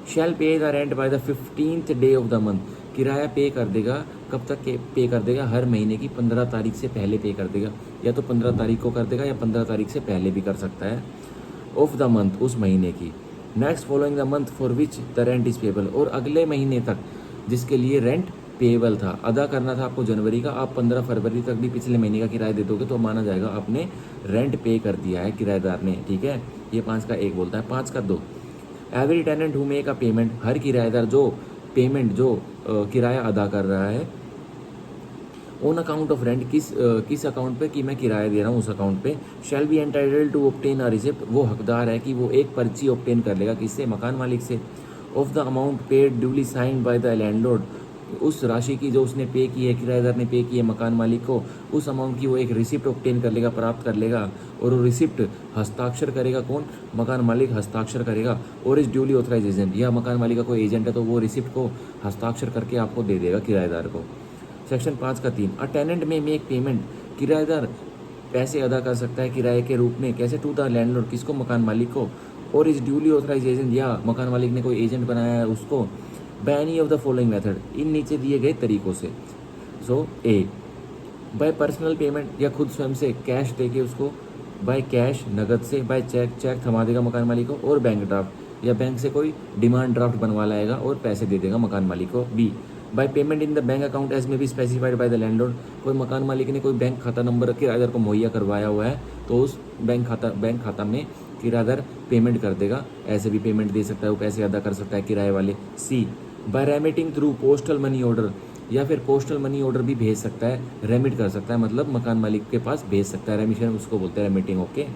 शैल pay the rent by the 15th day of the month, किराया पे कर देगा, कब तक पे कर देगा, हर महीने की 15 तारीख से पहले पे कर देगा, या तो 15 तारीख को कर देगा या 15 तारीख से पहले भी कर सकता है, ऑफ द मंथ, उस महीने की, next following the month for which the rent is payable, और अगले महीने तक जिसके लिए रेंट पेबल था, अदा करना था आपको जनवरी का, आप 15 फरवरी तक भी पिछले महीने का किराया दे दोगे तो माना जाएगा आपने रेंट पे कर दिया है किराएदार ने, ठीक है। ये 5 का 1 बोलता है। 5 का 2, every tenant who make a payment, हर किराएदार जो पेमेंट, जो किराया अदा कर रहा है, ऑन अकाउंट ऑफ रेंट, किस अकाउंट पे कि मैं किराया दे रहा हूँ उस अकाउंट पे, shall be entitled to obtain a receipt, वो हकदार है कि वो एक पर्ची ऑब्टेन कर लेगा, किससे, मकान मालिक से, of the amount paid duly signed by the landlord, उस राशि की जो उसने पे की है, किराएदार ने पे की है मकान मालिक को, उस अमाउंट की वो एक रिसिप्ट ऑब्टेन कर लेगा, प्राप्त कर लेगा, और वो रिसिप्ट हस्ताक्षर करेगा कौन, मकान मालिक हस्ताक्षर करेगा, और इस ड्यूली ऑथराइज एजेंट, या मकान मालिक का कोई एजेंट है तो वो रिसिप्ट को हस्ताक्षर करके आपको दे देगा किराएदार को। सेक्शन 5 का 3, अ टेनेंट में मेक पेमेंट, किराएदार पैसे अदा कर सकता है किराए के रूप में, कैसे, टू द लैंडलॉर्ड, किसको, मकान मालिक को, और इस ड्यूली ऑथराइज एजेंट, या मकान मालिक ने कोई एजेंट बनाया है उसको, by any of the following method, इन नीचे दिए गए तरीकों से। So A, by personal payment, या खुद स्वयं से कैश देके उसको, बाय कैश, नगद से, बाय चेक, चेक थमा देगा मकान मालिक को, और बैंक ड्राफ्ट, या बैंक से कोई डिमांड ड्राफ्ट बनवा लाएगा और पैसे दे देगा मकान मालिक को। B, by payment in the bank account as may be specified by the landlord, कोई मकान मालिक ने कोई बैंक खाता नंबर किराएदार को मुहैया करवाया हुआ है तो उस बैंक खाता में किराएदार पेमेंट कर देगा, ऐसे भी पेमेंट दे सकता है, वो पैसे अदा कर सकता है किराए वाले। C, by remitting through postal money order, या फिर पोस्टल मनी ऑर्डर भी भेज सकता है, रेमिट कर सकता है, मतलब मकान मालिक के पास भेज सकता है, रेमिशन उसको बोलते हैं रेमिटिंग, ओके।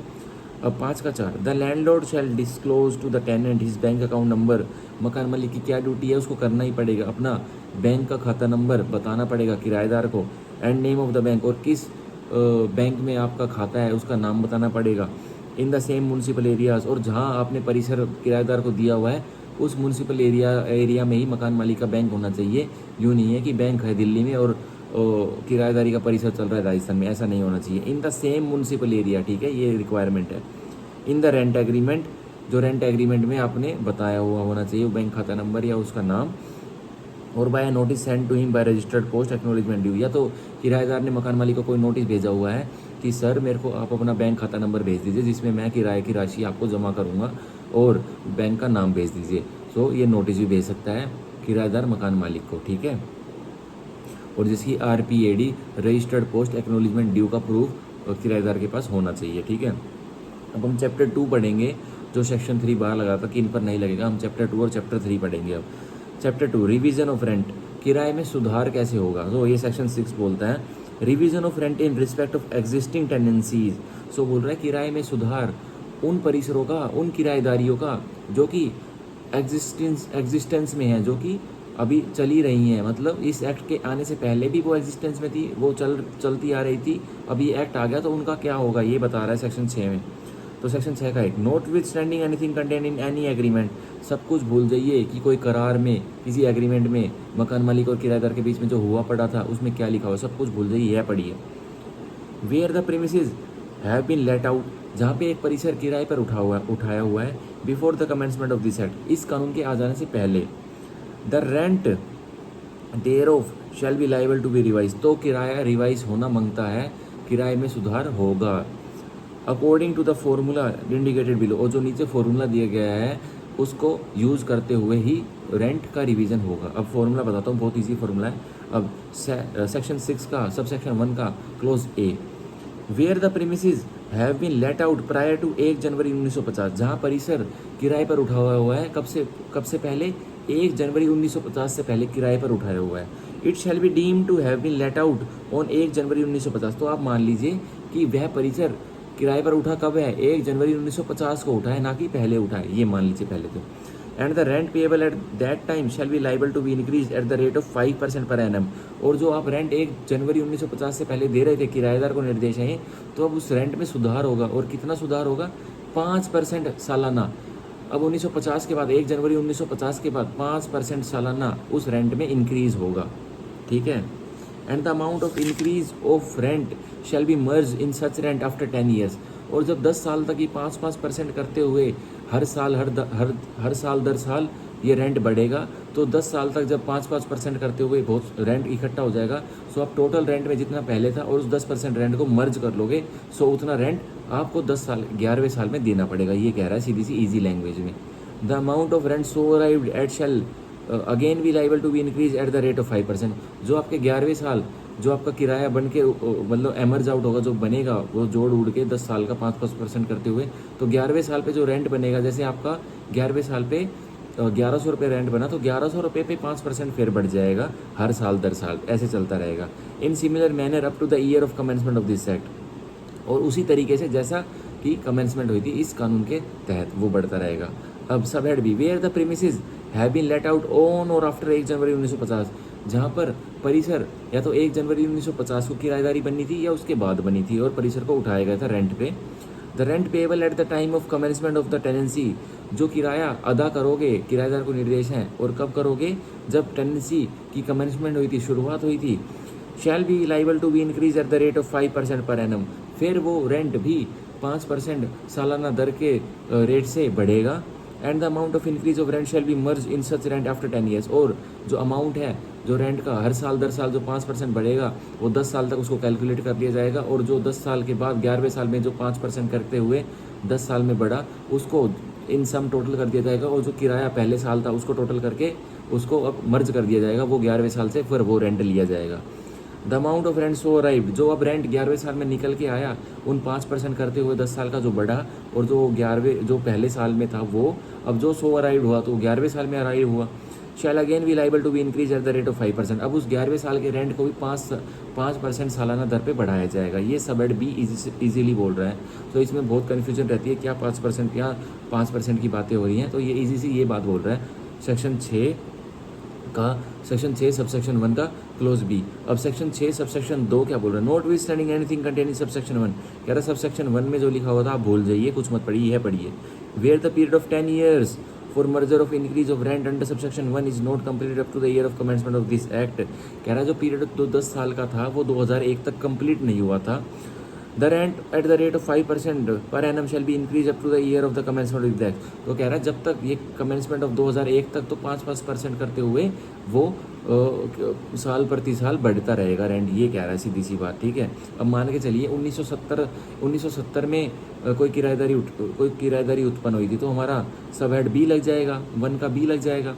अब 5 का 4, the landlord shall disclose to the tenant his bank account number, मकान मालिक की क्या ड्यूटी है, उसको करना ही पड़ेगा, अपना बैंक का खाता नंबर बताना पड़ेगा किराएदार को, and name of the bank, और किस बैंक में आपका खाता है उसका नाम बताना पड़ेगा, in the same municipal areas, और जहाँ आपने परिसर किराएदार को दिया हुआ है उस म्यूनसिपल एरिया में ही मकान मालिक का बैंक होना चाहिए। यूँ नहीं है कि बैंक है दिल्ली में और किराएदारी का परिसर चल रहा है राजस्थान में, ऐसा नहीं होना चाहिए। In the same municipal area, ठीक है, ये रिक्वायरमेंट है। इन द रेंट एग्रीमेंट, जो रेंट एग्रीमेंट में आपने बताया हुआ होना चाहिए बैंक खाता नंबर या उसका नाम, और by notice send to him by registered post acknowledgement due, या तो किराएदार ने मकान मालिक को कोई नोटिस भेजा हुआ है कि सर मेरे को आप अपना बैंक खाता नंबर भेज दीजिए जिसमें मैं किराए की राशि आपको जमा करूँगा, और बैंक का नाम भेज दीजिए। सो ये नोटिस भी भेज सकता है किराएदार मकान मालिक को, ठीक है। और जिसकी RPAD registered post acknowledgement due का प्रूफ किराएदार के पास होना चाहिए, ठीक है। अब हम चैप्टर 2 पढ़ेंगे, जो सेक्शन 3 बाहर लगा था कि इन पर नहीं लगेगा, हम चैप्टर 2 और चैप्टर 3 पढ़ेंगे। अब चैप्टर 2, रिवीजन ऑफ रेंट, किराए में सुधार कैसे होगा। तो ये सेक्शन 6 बोलता है revision of rent in respect of existing tenancies. So बोल रहा है किराए में सुधार उन परिसरों का, उन किराएदारियों का जो कि एग्जिस्टेंस में है, जो कि अभी चली रही हैं, मतलब इस एक्ट के आने से पहले भी वो एग्जिस्टेंस में थी, वो चलती आ रही थी, अभी एक्ट आ गया तो उनका क्या होगा ये बता रहा है सेक्शन 6 में। तो सेक्शन 6 का 1, note with standing anything contain in any agreement, सब कुछ भूल जाइए कि कोई करार में, किसी एग्रीमेंट में मकान मालिक और किराएदार के बीच में जो हुआ पड़ा था उसमें क्या लिखा हुआ, सब कुछ भूल जाइए, यह पढ़िए। Where the premises have been let out, जहाँ पे एक परिसर किराए पर उठाया हुआ है, before the commencement of this act, इस कानून के आ जाने से पहले, the rent thereof shall be liable to be revise, तो किराया रिवाइज होना मांगता है, किराए में सुधार होगा according to the formula indicated below, और जो नीचे फॉर्मूला दिया गया है उसको यूज़ करते हुए ही रेंट का रिवीजन होगा। अब फॉर्मूला बताता हूँ, बहुत ईजी फॉर्मूला है। अब सेक्शन 6 का सब सेक्शन 1 का clause A, where the premises have been let out prior to 1 January 1950, जहाँ परिसर किराए पर उठाया हुआ है कब से पहले 1 जनवरी 1950 से पहले किराए पर उठाया हुआ है। It shall be deem to have been let out on 1 January 1950, तो आप मान लीजिए कि वह परिसर किराए पर उठा कब है, 1 जनवरी 1950 को उठा है, ना कि पहले उठा है, ये मान लीजिए पहले तो। And the rent payable at that time shall be liable to be increase at the rate of 5% per annum, और जो आप रेंट 1 जनवरी 1950 से पहले दे रहे थे किराएदार को निर्देश है, तो अब उस रेंट में सुधार होगा, और कितना सुधार होगा, 5% सालाना। अब 1950 के बाद 1 जनवरी 1950 के बाद 5% सालाना उस रेंट में इंक्रीज होगा, ठीक है। And the amount of increase of rent shall B merge in such rent after 10 years, और जब 10 साल तक ही 5% करते हुए हर साल दर साल ये रेंट बढ़ेगा, तो 10 साल तक जब 5% करते हुए बहुत रेंट इकट्ठा हो जाएगा, सो आप टोटल रेंट में जितना पहले था और उस 10% रेंट को मर्ज कर लोगे, सो उतना रेंट आपको 11वें साल में देना पड़ेगा। ये कह रहा है सीधी सी ईजी लैंग्वेज में। The amount of rent so arrived at shall again be liable to be increase at the rate of 5%, जो आपके 11वें साल जो आपका किराया बन के मतलब एमर्ज आउट होगा, जो बनेगा वो जोड़ उड़ के 10 साल का 5% करते हुए, तो 11वें साल पे जो रेंट बनेगा, जैसे आपका 11वें साल पे 1100 रुपये रेंट बना, तो 1100 रुपये पे 5% फिर बढ़ जाएगा हर साल दर साल, ऐसे चलता रहेगा। In similar manner up to the year of commencement of this act, और उसी तरीके से जैसा कि कमेंसमेंट हुई थी इस कानून के तहत वो बढ़ता रहेगा। अब sub head B, where the premises have been let out on or after 1 January 1950, जहाँ पर परिसर या तो 1 जनवरी 1950 को किराएदारी बनी थी या उसके बाद बनी थी और परिसर को उठाया गया था रेंट पे। The rent payable at the time of commencement of the tenancy, जो किराया अदा करोगे किराएदार को निर्देश है, और कब करोगे, जब टेनेंसी की कमेंसमेंट हुई थी, शुरुआत हुई थी। Shall be liable to be increase at the rate of 5% per annum, फिर वो रेंट भी 5% सालाना दर के रेट से बढ़ेगा। And the amount of increase of rent shall B merge in such rent after 10 years, और जो अमाउंट है जो रेंट का हर साल दर साल जो 5% बढ़ेगा, वो 10 साल तक उसको कैलकुलेट कर लिया जाएगा, और जो 10 साल के बाद 11वें साल में जो 5% करते हुए 10 साल में बढ़ा, उसको इन सम टोटल कर दिया जाएगा, और जो किराया पहले साल था उसको टोटल करके उसको अब मर्ज कर दिया जाएगा, वो 11वें साल से फिर वो रेंट लिया जाएगा। The amount of rent so arrived, जो अब रेंट 11वें साल में निकल के आया, उन 5% करते हुए 10 साल का जो बढ़ा, और जो 11वें जो पहले साल में था वो अब जो सो अराइव्ड हुआ, तो 11वें साल में अराइव हुआ। Shall again be liable to be increase at the rate of 5%, अब उस 11वें साल के रेंट को भी 5% सालाना दर पे बढ़ाया जाएगा। ये सब एड बी इजीली बोल रहा है, तो इसमें बहुत कन्फ्यूजन रहती है, क्या 5% या 5% की बातें हो रही हैं, तो ये ईजी सी ये बात बोल रहा है। सेक्शन 6 सबसेक्शन 1 का क्लोज बी। अब सेक्शन 6 सबसेक्शन 2 क्या बोल रहा है, note with standing anything contain in subsection 1, कह रहा है सबसेक्शन 1 में जो लिखा हुआ था आप भूल जाइए, कुछ मत पढ़िए, यह पढ़िए। Where the period of 10 years for merger of increase of rent under subsection 1 is not completed up to the year of commencement of this act, कह रहा है जो पीरियड 10 साल का था वो 2001 तक कंप्लीट नहीं हुआ था। The rent at the rate of 5% per annum shall be increase up to the year of the commencement of the act, तो कह रहा है जब तक ये कमेंसमेंट ऑफ 2001 तक तो 5% करते हुए वो साल प्रति साल बढ़ता रहेगा रेंट, ये कह रहा है सीधी सी बात, ठीक है। अब मान के चलिए 1970 में कोई किराएदारी उत्पन्न हुई थी, तो हमारा सब हेड बी लग जाएगा, 1 का बी लग जाएगा।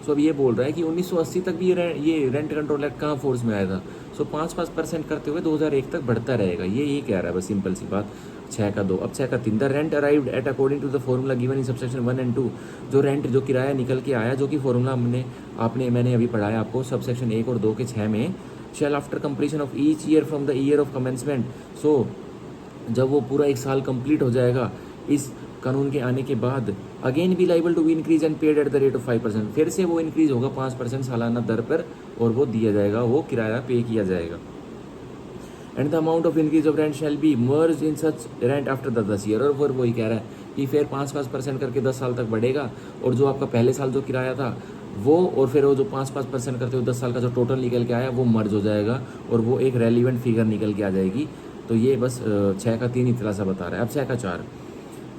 सो अब ये बोल रहा है कि 1980 तक भी ये रेंट कंट्रोल एक्ट कहाँ फोर्स में आया था, सो 5% करते हुए 2001 तक बढ़ता रहेगा, ये कह रहा है बस सिंपल सी बात। 6 का 2। अब 6 का 3, the rent arrived at according to the formula given in subsection 1 and 2, जो रेंट जो किराया निकल के आया, जो कि फॉर्मूला मैंने अभी पढ़ाया आपको सबसेक्शन 1 और 2 के 6 में, shall after completion of each year from the year of commencement, so जब वो पूरा 1 साल कंप्लीट हो जाएगा इस कानून के आने के बाद, again be liable to be increase and paid at the rate of 5%, फिर से वो इंक्रीज होगा 5% सालाना दर पर, और वो दिया जाएगा, वो किराया पे किया जाएगा। And the amount of increase of rent shall B merge in such rent after the 10 year, और फिर वही कह रहा है कि फिर 5% करके 10 साल तक बढ़ेगा, और जो आपका पहले साल जो किराया था वो, और फिर वो जो 5% करते हुए 10 साल का जो टोटल निकल के आया वो मर्ज हो जाएगा, और वो एक रेलिवेंट फिगर निकल के आ जाएगी। तो ये बस 6 का 3 इतना सा बता रहा है। अब 6 का 4,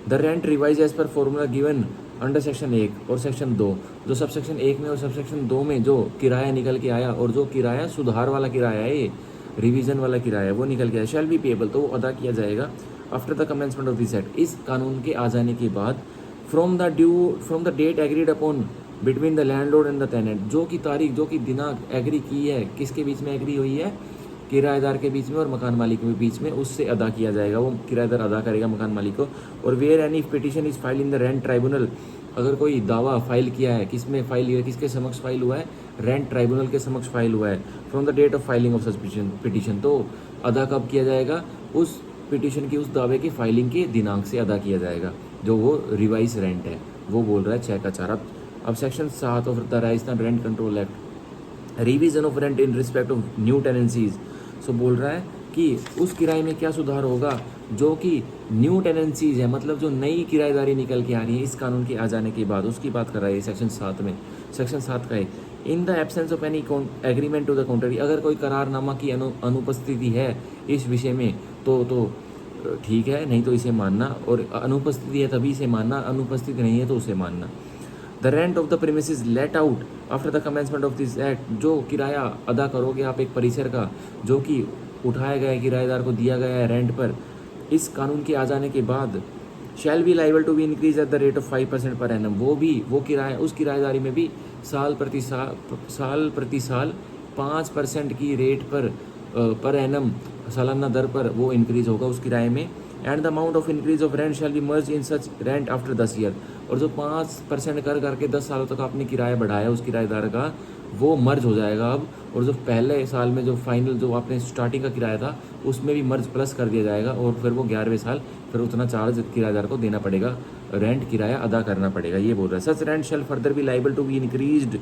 the rent revise as per formula given under section 1 or section 2, जो सब सेक्शन 1 में और सब सेक्शन 2 में जो किराया निकल के आया और जो किराया सुधार वाला किराया है, ये रिवीजन वाला किराया वो निकल के आया, शैल बी पेएबल, तो वो अदा किया जाएगा after the commencement of this act, इस कानून के आ जाने के बाद, from the date agreed upon between the landlord and the tenant, जो की तारीख, जो की दिनांक एग्री की है, किसके बीच में एग्री हुई है, किराएदार के बीच में और मकान मालिक के बीच में, उससे अदा किया जाएगा, वो किराएदार अदा करेगा मकान मालिक को। और where any petition is file in the rent tribunal, अगर कोई दावा फाइल किया है, किस में फाइल हुआ है, किसके समक्ष फाइल हुआ है, रेंट ट्राइब्यूनल के समक्ष फाइल हुआ है, from the date of filing of such petition, तो अदा कब किया जाएगा, उस पिटिशन की, उस दावे की फाइलिंग के दिनांक से अदा किया जाएगा, जो वो रिवाइज रेंट है, वो बोल रहा है 6 का 4। अब section 7 of the Rajasthan rent control act, revision of rent in respect of new tenancies, so बोल रहा है कि उस किराए में क्या सुधार होगा जो कि न्यू टेनेंसीज है, मतलब जो नई किराएदारी निकल के आ रही है इस कानून के आ जाने के बाद, उसकी बात कर रहा है सेक्शन 7 में। सेक्शन 7 का है, in the absence of any agreement to the contrary, अगर कोई करारनामा की अनुपस्थिति है इस विषय में तो ठीक है, नहीं तो इसे मानना, और अनुपस्थिति है तभी इसे मानना, अनुपस्थिति नहीं है तो उसे मानना। The rent of the premises let out after the commencement of this act, जो किराया अदा करोगे आप एक परिसर का जो कि उठाया गया है, किराएदार को दिया गया है रेंट पर, इस कानून के आ जाने के बाद, shall be liable to be increase at the rate of 5% per annum, वो किराया, उस किराएदारी में भी साल प्रति साल 5% की रेट पर एनम, सालाना दर पर वो इंक्रीज होगा उस किराए में। And the amount of increase of rent shall B merge in such rent after 10 year, और जो 5% कर करके 10 सालों तक आपने किराया बढ़ाया उस किराएदार का, वो मर्ज हो जाएगा अब, और जो पहले साल में जो फाइनल जो आपने स्टार्टिंग का किराया था उसमें भी मर्ज प्लस कर दिया जाएगा, और फिर वो 11वें साल फिर उतना चार्ज किराएदार को देना पड़ेगा, रेंट किराया अदा करना पड़ेगा, ये बोल रहा है। Such rent shall further be liable to be increased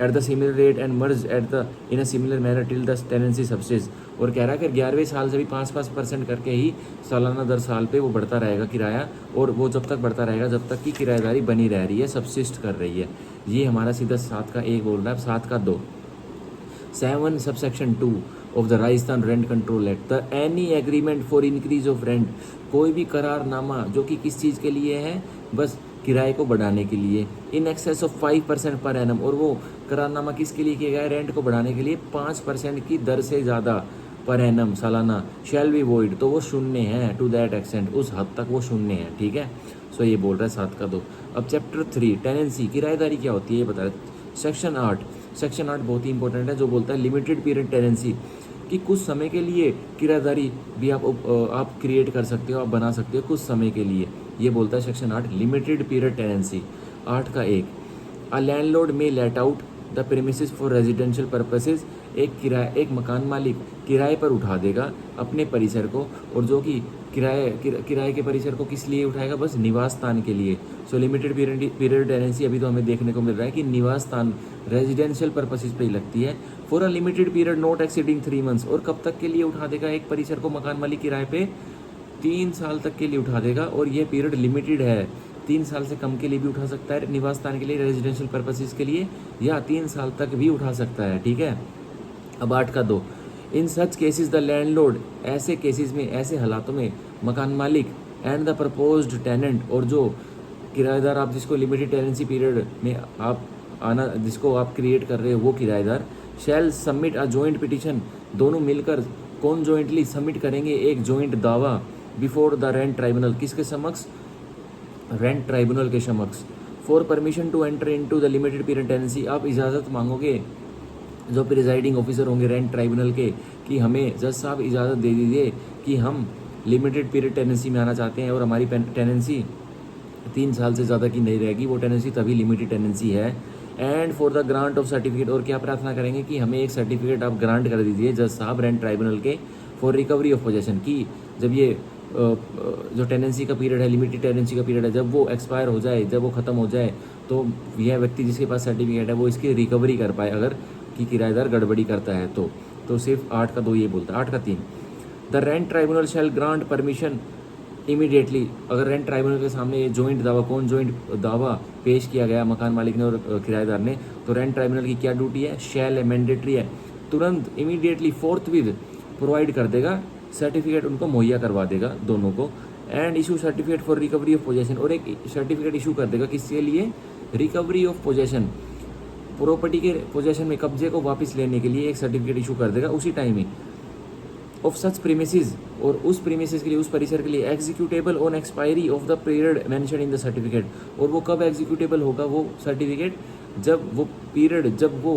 at the similar rate and merge at the in a similar manner till the tenancy subsist, और कह रहा है कि 11वें साल से भी 5% करके ही सालाना दर साल पे वो बढ़ता रहेगा किराया, और वो जब तक बढ़ता रहेगा जब तक कि किराएदारी बनी रह रही है, सब्सिस्ट कर रही है। ये हमारा सीधा 7 का 1 बोल रहा है। 7 का 2, 7 subsection 2 of the Rajasthan rent control act, the any agreement for increase of rent, कोई भी करारनामा जो कि किस चीज़ के लिए है, बस किराए को बढ़ाने के लिए, in excess of 5% per annum, और वो करारनामा किसके लिए किया गया है, रेंट को बढ़ाने के लिए 5% की दर से ज़्यादा पर एनम सालाना, शैल बी वॉइड, तो वो शून्य है, टू दैट एक्सटेंट, उस हद तक वो शून्य है, ठीक है। सो ये बोल रहा है 7 का 2। अब चैप्टर 3 टेनेंसी, किराएदारी क्या होती है ये बता रहे। सेक्शन 8 बहुत ही इंपॉर्टेंट है, जो बोलता है लिमिटेड पीरियड टेनेंसी, कि कुछ समय के लिए किराएदारी भी आप क्रिएट कर सकते हो, आप बना सकते हो कुछ समय के लिए, ये बोलता है सेक्शन 8 लिमिटेड पीरियड टेनेंसी। 8 का 1, अ लैंडलॉर्ड में let out the premises for residential purposes, एक मकान मालिक किराए पर उठा देगा अपने परिसर को, और जो कि किराए के परिसर को किस लिए उठाएगा, बस निवास स्थान के लिए। सो लिमिटेड पीरियड टेनेंसी अभी तो हमें देखने को मिल रहा है कि निवास स्थान रेजिडेंशियल पर्पसेस पे ही लगती है। For a limited period not exceeding 3 months, और कब तक के लिए उठा देगा एक परिसर को मकान मालिक किराए पे, 3 साल तक के लिए उठा देगा, और ये पीरियड लिमिटेड है, 3 साल से कम के लिए भी उठा सकता है निवास स्थान के लिए, रेजिडेंशियल पर्पसेस के लिए, या 3 साल तक भी उठा सकता है, ठीक है। अब 8 का 2, इन सच केसेस द लैंडलॉर्ड, ऐसे केसेस में, ऐसे हालातों में मकान मालिक एंड द प्रपोज्ड टेनेंट, और जो किराएदार आप जिसको लिमिटेड टेनेंसी पीरियड में आप आना, जिसको आप क्रिएट कर रहे हो वो किराएदार, शैल सबमिट अ जॉइंट पिटिशन, दोनों मिलकर कौन जॉइंटली सबमिट करेंगे एक जॉइंट दावा बिफोर द रेंट ट्राइब्यूनल, किसके समक्ष, रेंट ट्राइब्यूनल के समक्ष, for permission to enter into the limited period tenancy, आप इजाज़त मांगोगे जो प्रिजाइडिंग ऑफिसर होंगे रेंट ट्राइब्यूनल के, कि हमें जज साहब इजाज़त दे दीजिए कि हम लिमिटेड पीरियड टेनेंसी में आना चाहते हैं, और हमारी टेनेंसी 3 साल से ज़्यादा की नहीं रहेगी, वो टेनेंसी तभी लिमिटेड टेनेंसी है। And for the grant of certificate, और क्या प्रार्थना करेंगे कि हमें एक सर्टिफिकेट आप ग्रांट कर दीजिए जज साहब रेंट ट्राइब्यूनल के, फॉर रिकवरी ऑफ पोजेशन, की जब ये जो टेनेंसी का पीरियड है, लिमिटेड टेनेंसी का पीरियड है, जब वो एक्सपायर हो जाए, जब वो ख़त्म हो जाए, तो यह व्यक्ति जिसके पास सर्टिफिकेट है वो इसकी रिकवरी कर पाए, अगर कि किराएदार गड़बड़ी करता है तो सिर्फ 8 का 2 ये बोलता है। 8 का 3, the rent tribunal shall grant permission immediately, अगर रेंट ट्राइब्यूनल के सामने ये जॉइंट दावा, कौन जॉइंट दावा पेश किया गया मकान मालिक ने और किराएदार ने, तो रेंट ट्राइब्यूनल की क्या ड्यूटी है, शैल है, मैंडेटरी है, तुरंत इमीडिएटली फोर्थ विद प्रोवाइड कर देगा सर्टिफिकेट, उनको मुहैया करवा देगा दोनों को, and issue certificate for recovery of possession, और एक सर्टिफिकेट इशू कर देगा किसके लिए, रिकवरी ऑफ पोजेशन, प्रॉपर्टी के पोजेशन में कब्जे को वापस लेने के लिए एक सर्टिफिकेट इशू कर देगा उसी time he, of such premises, और उस प्रीमिसेस के लिए, उस परिसर के लिए, executable on expiry of the period mention in the certificate, और वो कब एग्जीक्यूटेबल होगा वो सर्टिफिकेट, जब वो पीरियड, जब वो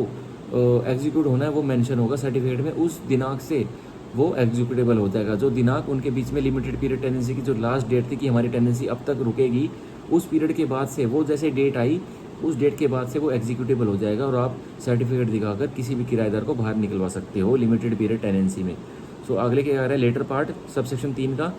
एग्जीक्यूट होना है वो मेंशन होगा सर्टिफिकेट में, उस दिनांक से वो एग्जीक्यूटेबल हो जाएगा। जो दिनांक उनके बीच में लिमिटेड पीरियड टेनेंसी की जो लास्ट डेट थी कि हमारी टेनेंसी अब तक रुकेगी, उस पीरियड के बाद से वो जैसे डेट आई, उस डेट के बाद से वो एग्जीक्यूटेबल हो जाएगा और आप सर्टिफिकेट दिखाकर किसी भी किराएदार को बाहर निकलवा सकते हो लिमिटेड पीरियड टेनेंसी में। सो अगले क्या आ रहा है, लेटर पार्ट सबसेक्शन 3 का,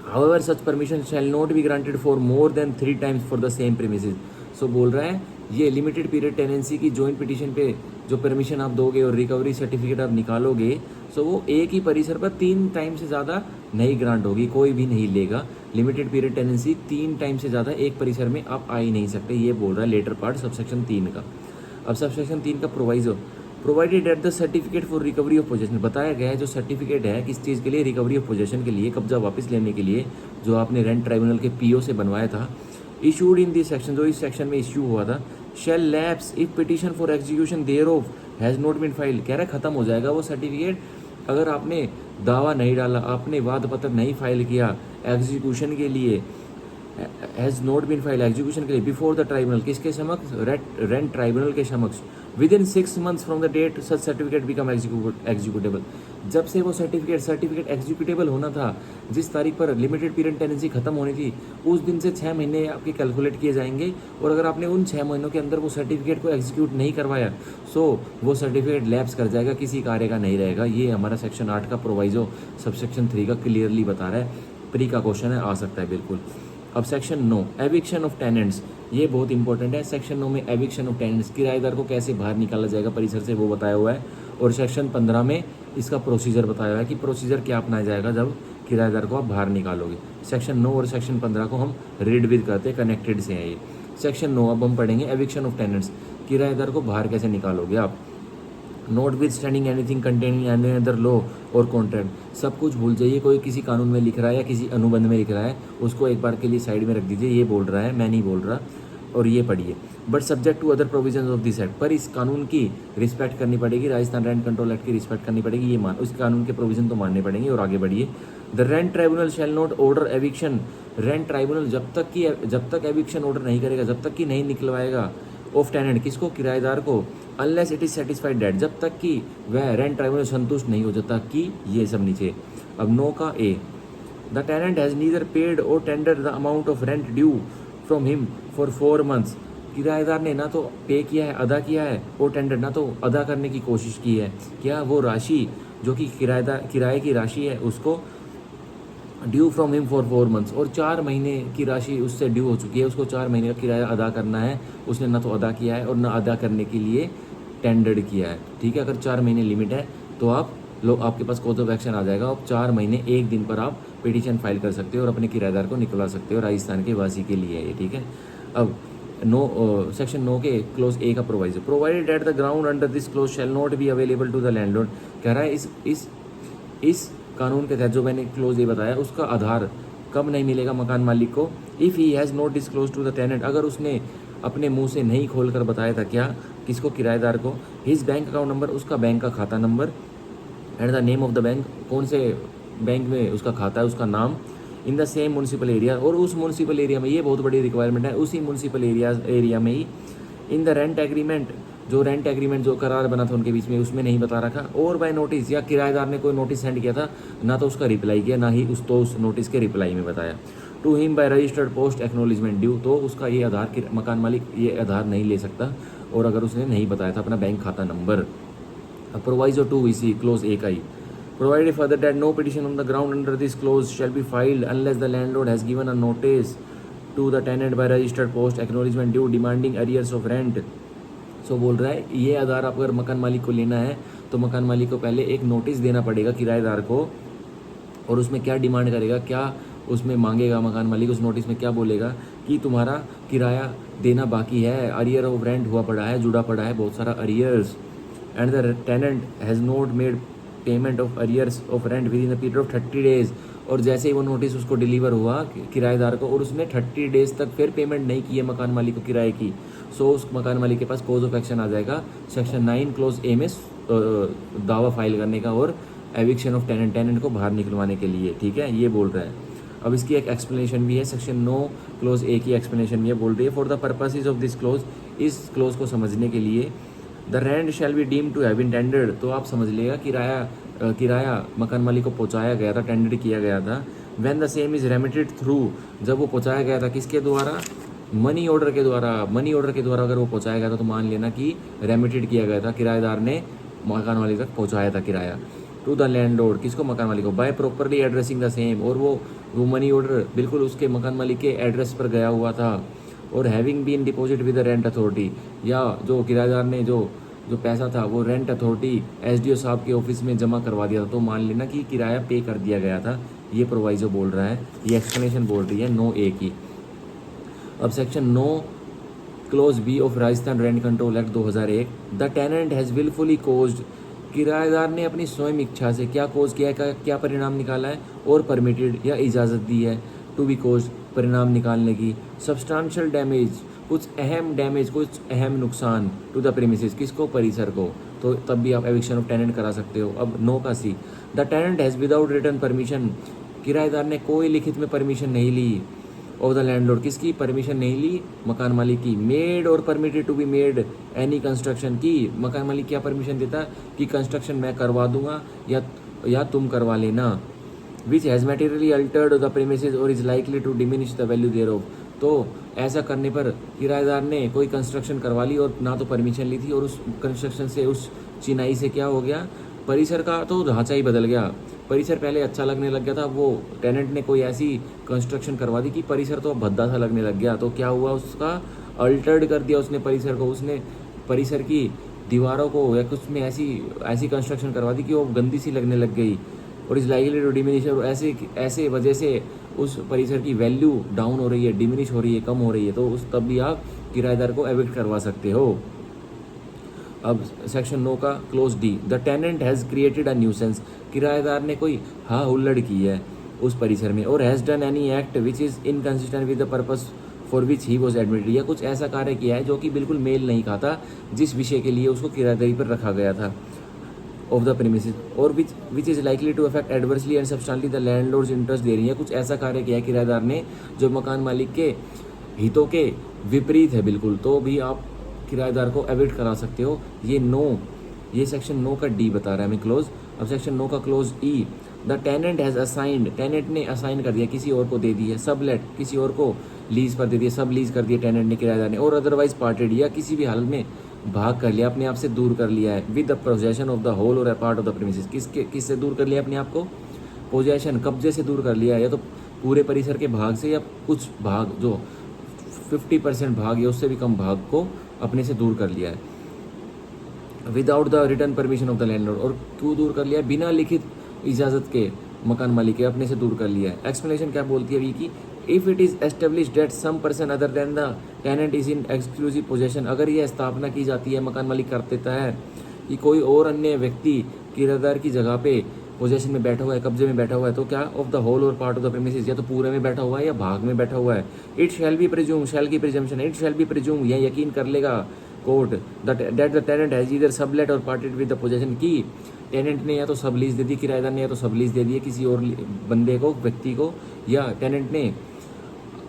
however such permission shall not be granted for more than 3 times for the same premises. So बोल रहा है ये लिमिटेड पीरियड टेनेंसी की जॉइंट पिटीशन पे जो परमिशन आप दोगे और रिकवरी सर्टिफिकेट आप निकालोगे, सो वो एक ही परिसर पर 3 टाइम से ज़्यादा नहीं ग्रांट होगी, कोई भी नहीं लेगा। लिमिटेड पीरियड टेनेंसी 3 टाइम से ज़्यादा एक परिसर में आप आ ही नहीं सकते, ये बोल रहा है लेटर पार्ट सबसेक्शन 3 का। अब सबसेक्शन 3 का proviso, provided that the certificate for recovery of possession, बताया गया है जो सर्टिफिकेट है किस चीज़ के लिए, रिकवरी ऑफ पोजेशन के लिए, कब्जा वापस लेने के लिए, जो आपने रेंट ट्राइब्यूनल के पीओ से बनवाया था, इशूड इन दिस सेक्शन, जो इस सेक्शन में इश्यू हुआ था, shall lapse if petition for execution thereof has not been file, कह रहा है खत्म हो जाएगा वो सर्टिफिकेट अगर आपने दावा नहीं डाला, आपने वाद पत्र नहीं फाइल किया एग्जीक्यूशन के लिए, has not been file execution के लिए बिफोर द ट्राइब्यूनल, किसके समक्ष, रेंट ट्राइब्यूनल के समक्ष, within 6 months from the date such certificate become executable, जब से वो सर्टिफिकेट एग्जीक्यूटेबल होना था, जिस तारीख पर लिमिटेड पीरियड टेनेंसी खत्म होनी थी, उस दिन से 6 महीने आपके कैलकुलेट किए जाएंगे, और अगर आपने उन 6 महीनों के अंदर वो सर्टिफिकेट को एग्जीक्यूट नहीं करवाया, सो वो सर्टिफिकेट लैप्स कर जाएगा, किसी कार्य का नहीं रहेगा। ये हमारा सेक्शन 8 का प्रोवाइजो सबसेक्शन 3 का क्लियरली बता रहा है, प्री का क्वेश्चन है, आ सकता है बिल्कुल। अब सेक्शन 9 एविक्शन ऑफ टेनेंट्स, ये बहुत इंपॉर्टेंट है। सेक्शन 9 में एविक्शन ऑफ टेनेंट्स, किराएदार को कैसे बाहर निकाला जाएगा परिसर से, वो बताया हुआ है, और सेक्शन 15 में इसका प्रोसीजर बताया हुआ है कि प्रोसीजर क्या अपनाया जाएगा जब किराएदार को आप बाहर निकालोगे। सेक्शन 9 और सेक्शन 15 को हम रीड विद करते हैं, कनेक्टेड से हैं ये। सेक्शन 9 अब हम पढ़ेंगे एविक्शन ऑफ टेनेंट्स, किराएदार को बाहर कैसे निकालोगे आप। Not with standing anything containing any other law और कॉन्ट्रैक्ट, सब कुछ भूल जाइए, कोई किसी कानून में लिख रहा है या किसी अनुबंध में लिख रहा है उसको एक बार के लिए साइड में रख दीजिए, ये बोल रहा है, मैं नहीं बोल रहा, और ये पढ़िए। But subject to other provisions of this act, पर इस कानून की रिस्पेक्ट करनी पड़ेगी, राजस्थान रेंट कंट्रोल एक्ट की रिस्पेक्ट करनी पड़ेगी, ये मान उस कानून के प्रोविजन तो मानने पड़ेंगे। और आगे बढ़िए, the rent tribunal shall not order eviction, rent tribunal जब तक एविक्शन ऑर्डर नहीं करेगा, जब तक कि नहीं निकलवाएगा ऑफ टेनेंट, किसको, किराएदार को, unless it is satisfied that, जब तक कि वह रेंट ट्राइब्यूनल संतुष्ट नहीं हो जाता कि, ये सब नीचे। अब 9 का A, the tenant has neither paid or tender the amount of rent due from him for 4 months, किराएदार ने ना तो पे किया है, अदा किया है, और टेंडर ना तो अदा करने की कोशिश की है, क्या वो राशि जो कि किराए की राशि है उसको due from him for 4 months, और 4 महीने की राशि उससे ड्यू हो चुकी है, उसको 4 महीने का किराया अदा करना है, उसने ना तो अदा किया है और ना अदा करने के लिए टेंडर्ड किया है। ठीक है, अगर 4 महीने लिमिट है तो आपके पास कॉज ऑफ एक्शन आ जाएगा, आप 4 महीने 1 दिन पर आप पिटीशन फाइल कर सकते हो और अपने किराएदार को निकलवा सकते हो, राजस्थान के वासी के लिए है ये। ठीक है, अब सेक्शन 9 के क्लोज ए का proviso, provided that the ground under this clause shall not be available to the landlord, कह रहा है इस कानून के तहत जो मैंने क्लोज ए बताया उसका आधार कब नहीं मिलेगा मकान मालिक को, if he has not disclose to the tenant, अगर उसने अपने मुंह से नहीं खोल कर बताया था, क्या, किसको, किराएदार को, हिज बैंक अकाउंट नंबर, उसका बैंक का खाता number, and the name of the bank, कौन से बैंक में उसका खाता है उसका नाम, in the same municipal area, और उस म्यूनसिपल एरिया में, ये बहुत बड़ी रिक्वायरमेंट है, उसी म्यूनसिपल एरिया में ही, इन द रेंट एग्रीमेंट, जो रेंट एग्रीमेंट जो करार बना था उनके बीच में उसमें नहीं बता रखा, और बाय नोटिस, या किराएदार ने कोई नोटिस सेंड किया था, ना तो उसका रिप्लाई किया, ना ही उस नोटिस के रिप्लाई में बताया, to him by registered post acknowledgement due, तो उसका ये आधार, मकान मालिक ये आधार नहीं ले सकता, और अगर उसने नहीं बताया था अपना बैंक खाता नंबर। प्रोवाइजो 2 इसी क्लोज ए का ही, provided further that no petition on the ground under this clause shall be filed unless the landlord has given a notice to the tenant by registered post acknowledgement due demanding arrears of rent। सो बोल रहा है ये आधार अगर मकान मालिक को लेना है तो मकान मालिक को पहले एक नोटिस देना पड़ेगा किराएदार को, और उसमें क्या डिमांड करेगा, क्या उसमें मांगेगा मकान मालिक, उस नोटिस में क्या बोलेगा कि तुम्हारा किराया देना बाकी है, अरियर ऑफ रेंट हुआ पड़ा है, जुड़ा पड़ा है बहुत सारा arrears, and the tenant has not made payment of arrears of rent within the period of 30 days, और जैसे ही वो नोटिस उसको डिलीवर हुआ किराएदार को और उसने 30 डेज तक फिर पेमेंट नहीं की है मकान मालिक को किराए की, सो उस मकान मालिक के पास कोज ऑफ एक्शन आ जाएगा सेक्शन 9 क्लोज ए में दावा फाइल करने का और एविक्शन ऑफ टेनेंट को बाहर निकलवाने के लिए। ठीक है, ये बोल रहा है। अब इसकी एक एक्सप्लेनेशन भी है, सेक्शन 9 क्लोज ए की एक्सप्लेनेशन भी है, बोल रही है for the purposes of this clause, इस क्लोज को समझने के लिए the rent shall be deem to have been tendered, तो आप समझ लेगा किराया मकान मालिक को पहुंचाया गया था, टेंडर किया गया था। When the same is remitted through, जब वो पहुंचाया गया था किसके द्वारा, मनी ऑर्डर के द्वारा। मनी ऑर्डर के द्वारा अगर वो पहुंचाया गया था तो मान लेना कि रेमिटेड किया गया था, किराएदार ने मकान मालिक तक पहुंचाया था किराया। टू द लैंडलॉर्ड, किसको, मकान मालिक को, by properly addressing the same, और वो मनी ऑर्डर बिल्कुल उसके मकान मालिक के एड्रेस पर गया हुआ था। और having been deposit with the rent authority, या जो किराएदार ने जो पैसा था वो रेंट अथॉरिटी एसडीओ साहब के ऑफिस में जमा करवा दिया था, तो मान लेना कि किराया पे कर दिया गया था। ये प्रोवाइजो बोल रहा है, ये एक्सप्लेनेशन बोल रही है 9A की। अब section 9 clause B of Rajasthan rent control act 2001, the tenant has wilfully caused, किराएदार ने अपनी स्वयं इच्छा से क्या कोज किया है, क्या परिणाम निकाला है, और परमिटेड या इजाज़त दी है टू बी कोज, परिणाम निकालने की, सब्सटेंशियल डैमेज, कुछ अहम डैमेज, कुछ अहम नुकसान, टू द प्रीमिसेस, किसको, परिसर को, तो तब भी आप एविक्शन ऑफ टेनेंट करा सकते हो। अब 9 का C, the tenant has without written permission, किराएदार ने कोई लिखित में परमिशन नहीं ली ऑफ द लैंडलॉर्ड, किसकी परमिशन नहीं ली, मकान मालिक की, made or permitted to be made any construction की, मकान मालिक क्या परमिशन देता कि कंस्ट्रक्शन मैं करवा दूंगा या तुम करवा लेना, which has materially altered the premises or is likely to diminish the value thereof, तो ऐसा करने पर किराएदार ने कोई कंस्ट्रक्शन करवा ली और ना तो परमिशन ली थी, और उस कंस्ट्रक्शन से, उस चिनाई से क्या हो गया, परिसर का तो ढांचा ही बदल गया। परिसर पहले अच्छा लगने लग गया था, वो टेनेंट ने कोई ऐसी कंस्ट्रक्शन करवा दी कि परिसर तो भद्दा सा लगने लग गया, तो क्या हुआ, उसका अल्टर्ड कर दिया उसने परिसर को, उसने परिसर की दीवारों को या कुछ में ऐसी कंस्ट्रक्शन करवा दी कि वो गंदी सी लगने लग गई, और इस लाइकली टू डिमिनिश, और ऐसे वजह से उस परिसर की वैल्यू डाउन हो रही है, डिमिनिश हो रही है, कम हो रही है, तो उस तब भी आप किराएदार को एविक्ट करवा सकते हो। अब सेक्शन 9 का clause D, the tenant has created a nuisance, किराएदार ने कोई हुल्लड़ की है उस परिसर में, और has done any act which is inconsistent with the purpose for which he was admitted, या कुछ ऐसा कार्य किया है जो कि बिल्कुल मेल नहीं खाता जिस विषय के लिए उसको किराएदारी पर रखा गया था of the premises, or which is likely to affect adversely and substantially the landlord's interest दे रही है, कुछ ऐसा कार्य किया है किराएदार ने जो मकान मालिक के हितों के विपरीत है बिल्कुल, तो भी आप किराएदार को एविक्ट करा सकते हो। ये सेक्शन 9 का डी बता रहा है हमें क्लोज। अब सेक्शन 9 का clause E, the tenant has assigned, tenant ने असाइन कर दिया, किसी और को दे दी है, सबलेट, किसी और को लीज पर दे दिया, सब लीज कर दिया टेनेंट ने किराएदार ने, और अदरवाइज पार्टेड, या किसी भी हालत में भाग कर लिया, अपने आप से दूर कर लिया है, with the possession of the whole or a part of the premises, किससे दूर कर लिया अपने आप को, पोजेशन, कब्जे से दूर कर लिया, या तो पूरे परिसर के भाग से या कुछ भाग, जो 50% भाग या उससे भी कम भाग को अपने से दूर कर लिया है, without the return permission of the landlord, और क्यों दूर कर लिया, बिना लिखित इजाज़त के मकान मालिक के अपने से दूर कर लिया है। एक्सप्लेनेशन क्या बोलती है अभी की, if it is established that some person other than the tenant is in exclusive possession, अगर यह स्थापना की जाती है, मकान मालिक कर देता है कि कोई और अन्य व्यक्ति किराएदार की जगह पे पोजेशन में बैठा हुआ है, कब्जे में बैठा हुआ है, तो क्या, ऑफ द होल और पार्ट ऑफ द प्रीमिसेस, या तो पूरे में बैठा हुआ है या भाग में बैठा हुआ है, it shall be presume, shall की presumption, it shall be presume, यह यकीन कर लेगा court that the tenant has either sublet or parted with the possession, की टेनेंट ने या तो सब लीज दे दी, किराएदार ने या तो सब लीज दे दी है किसी और बंदे को, व्यक्ति को, या टेनेंट ने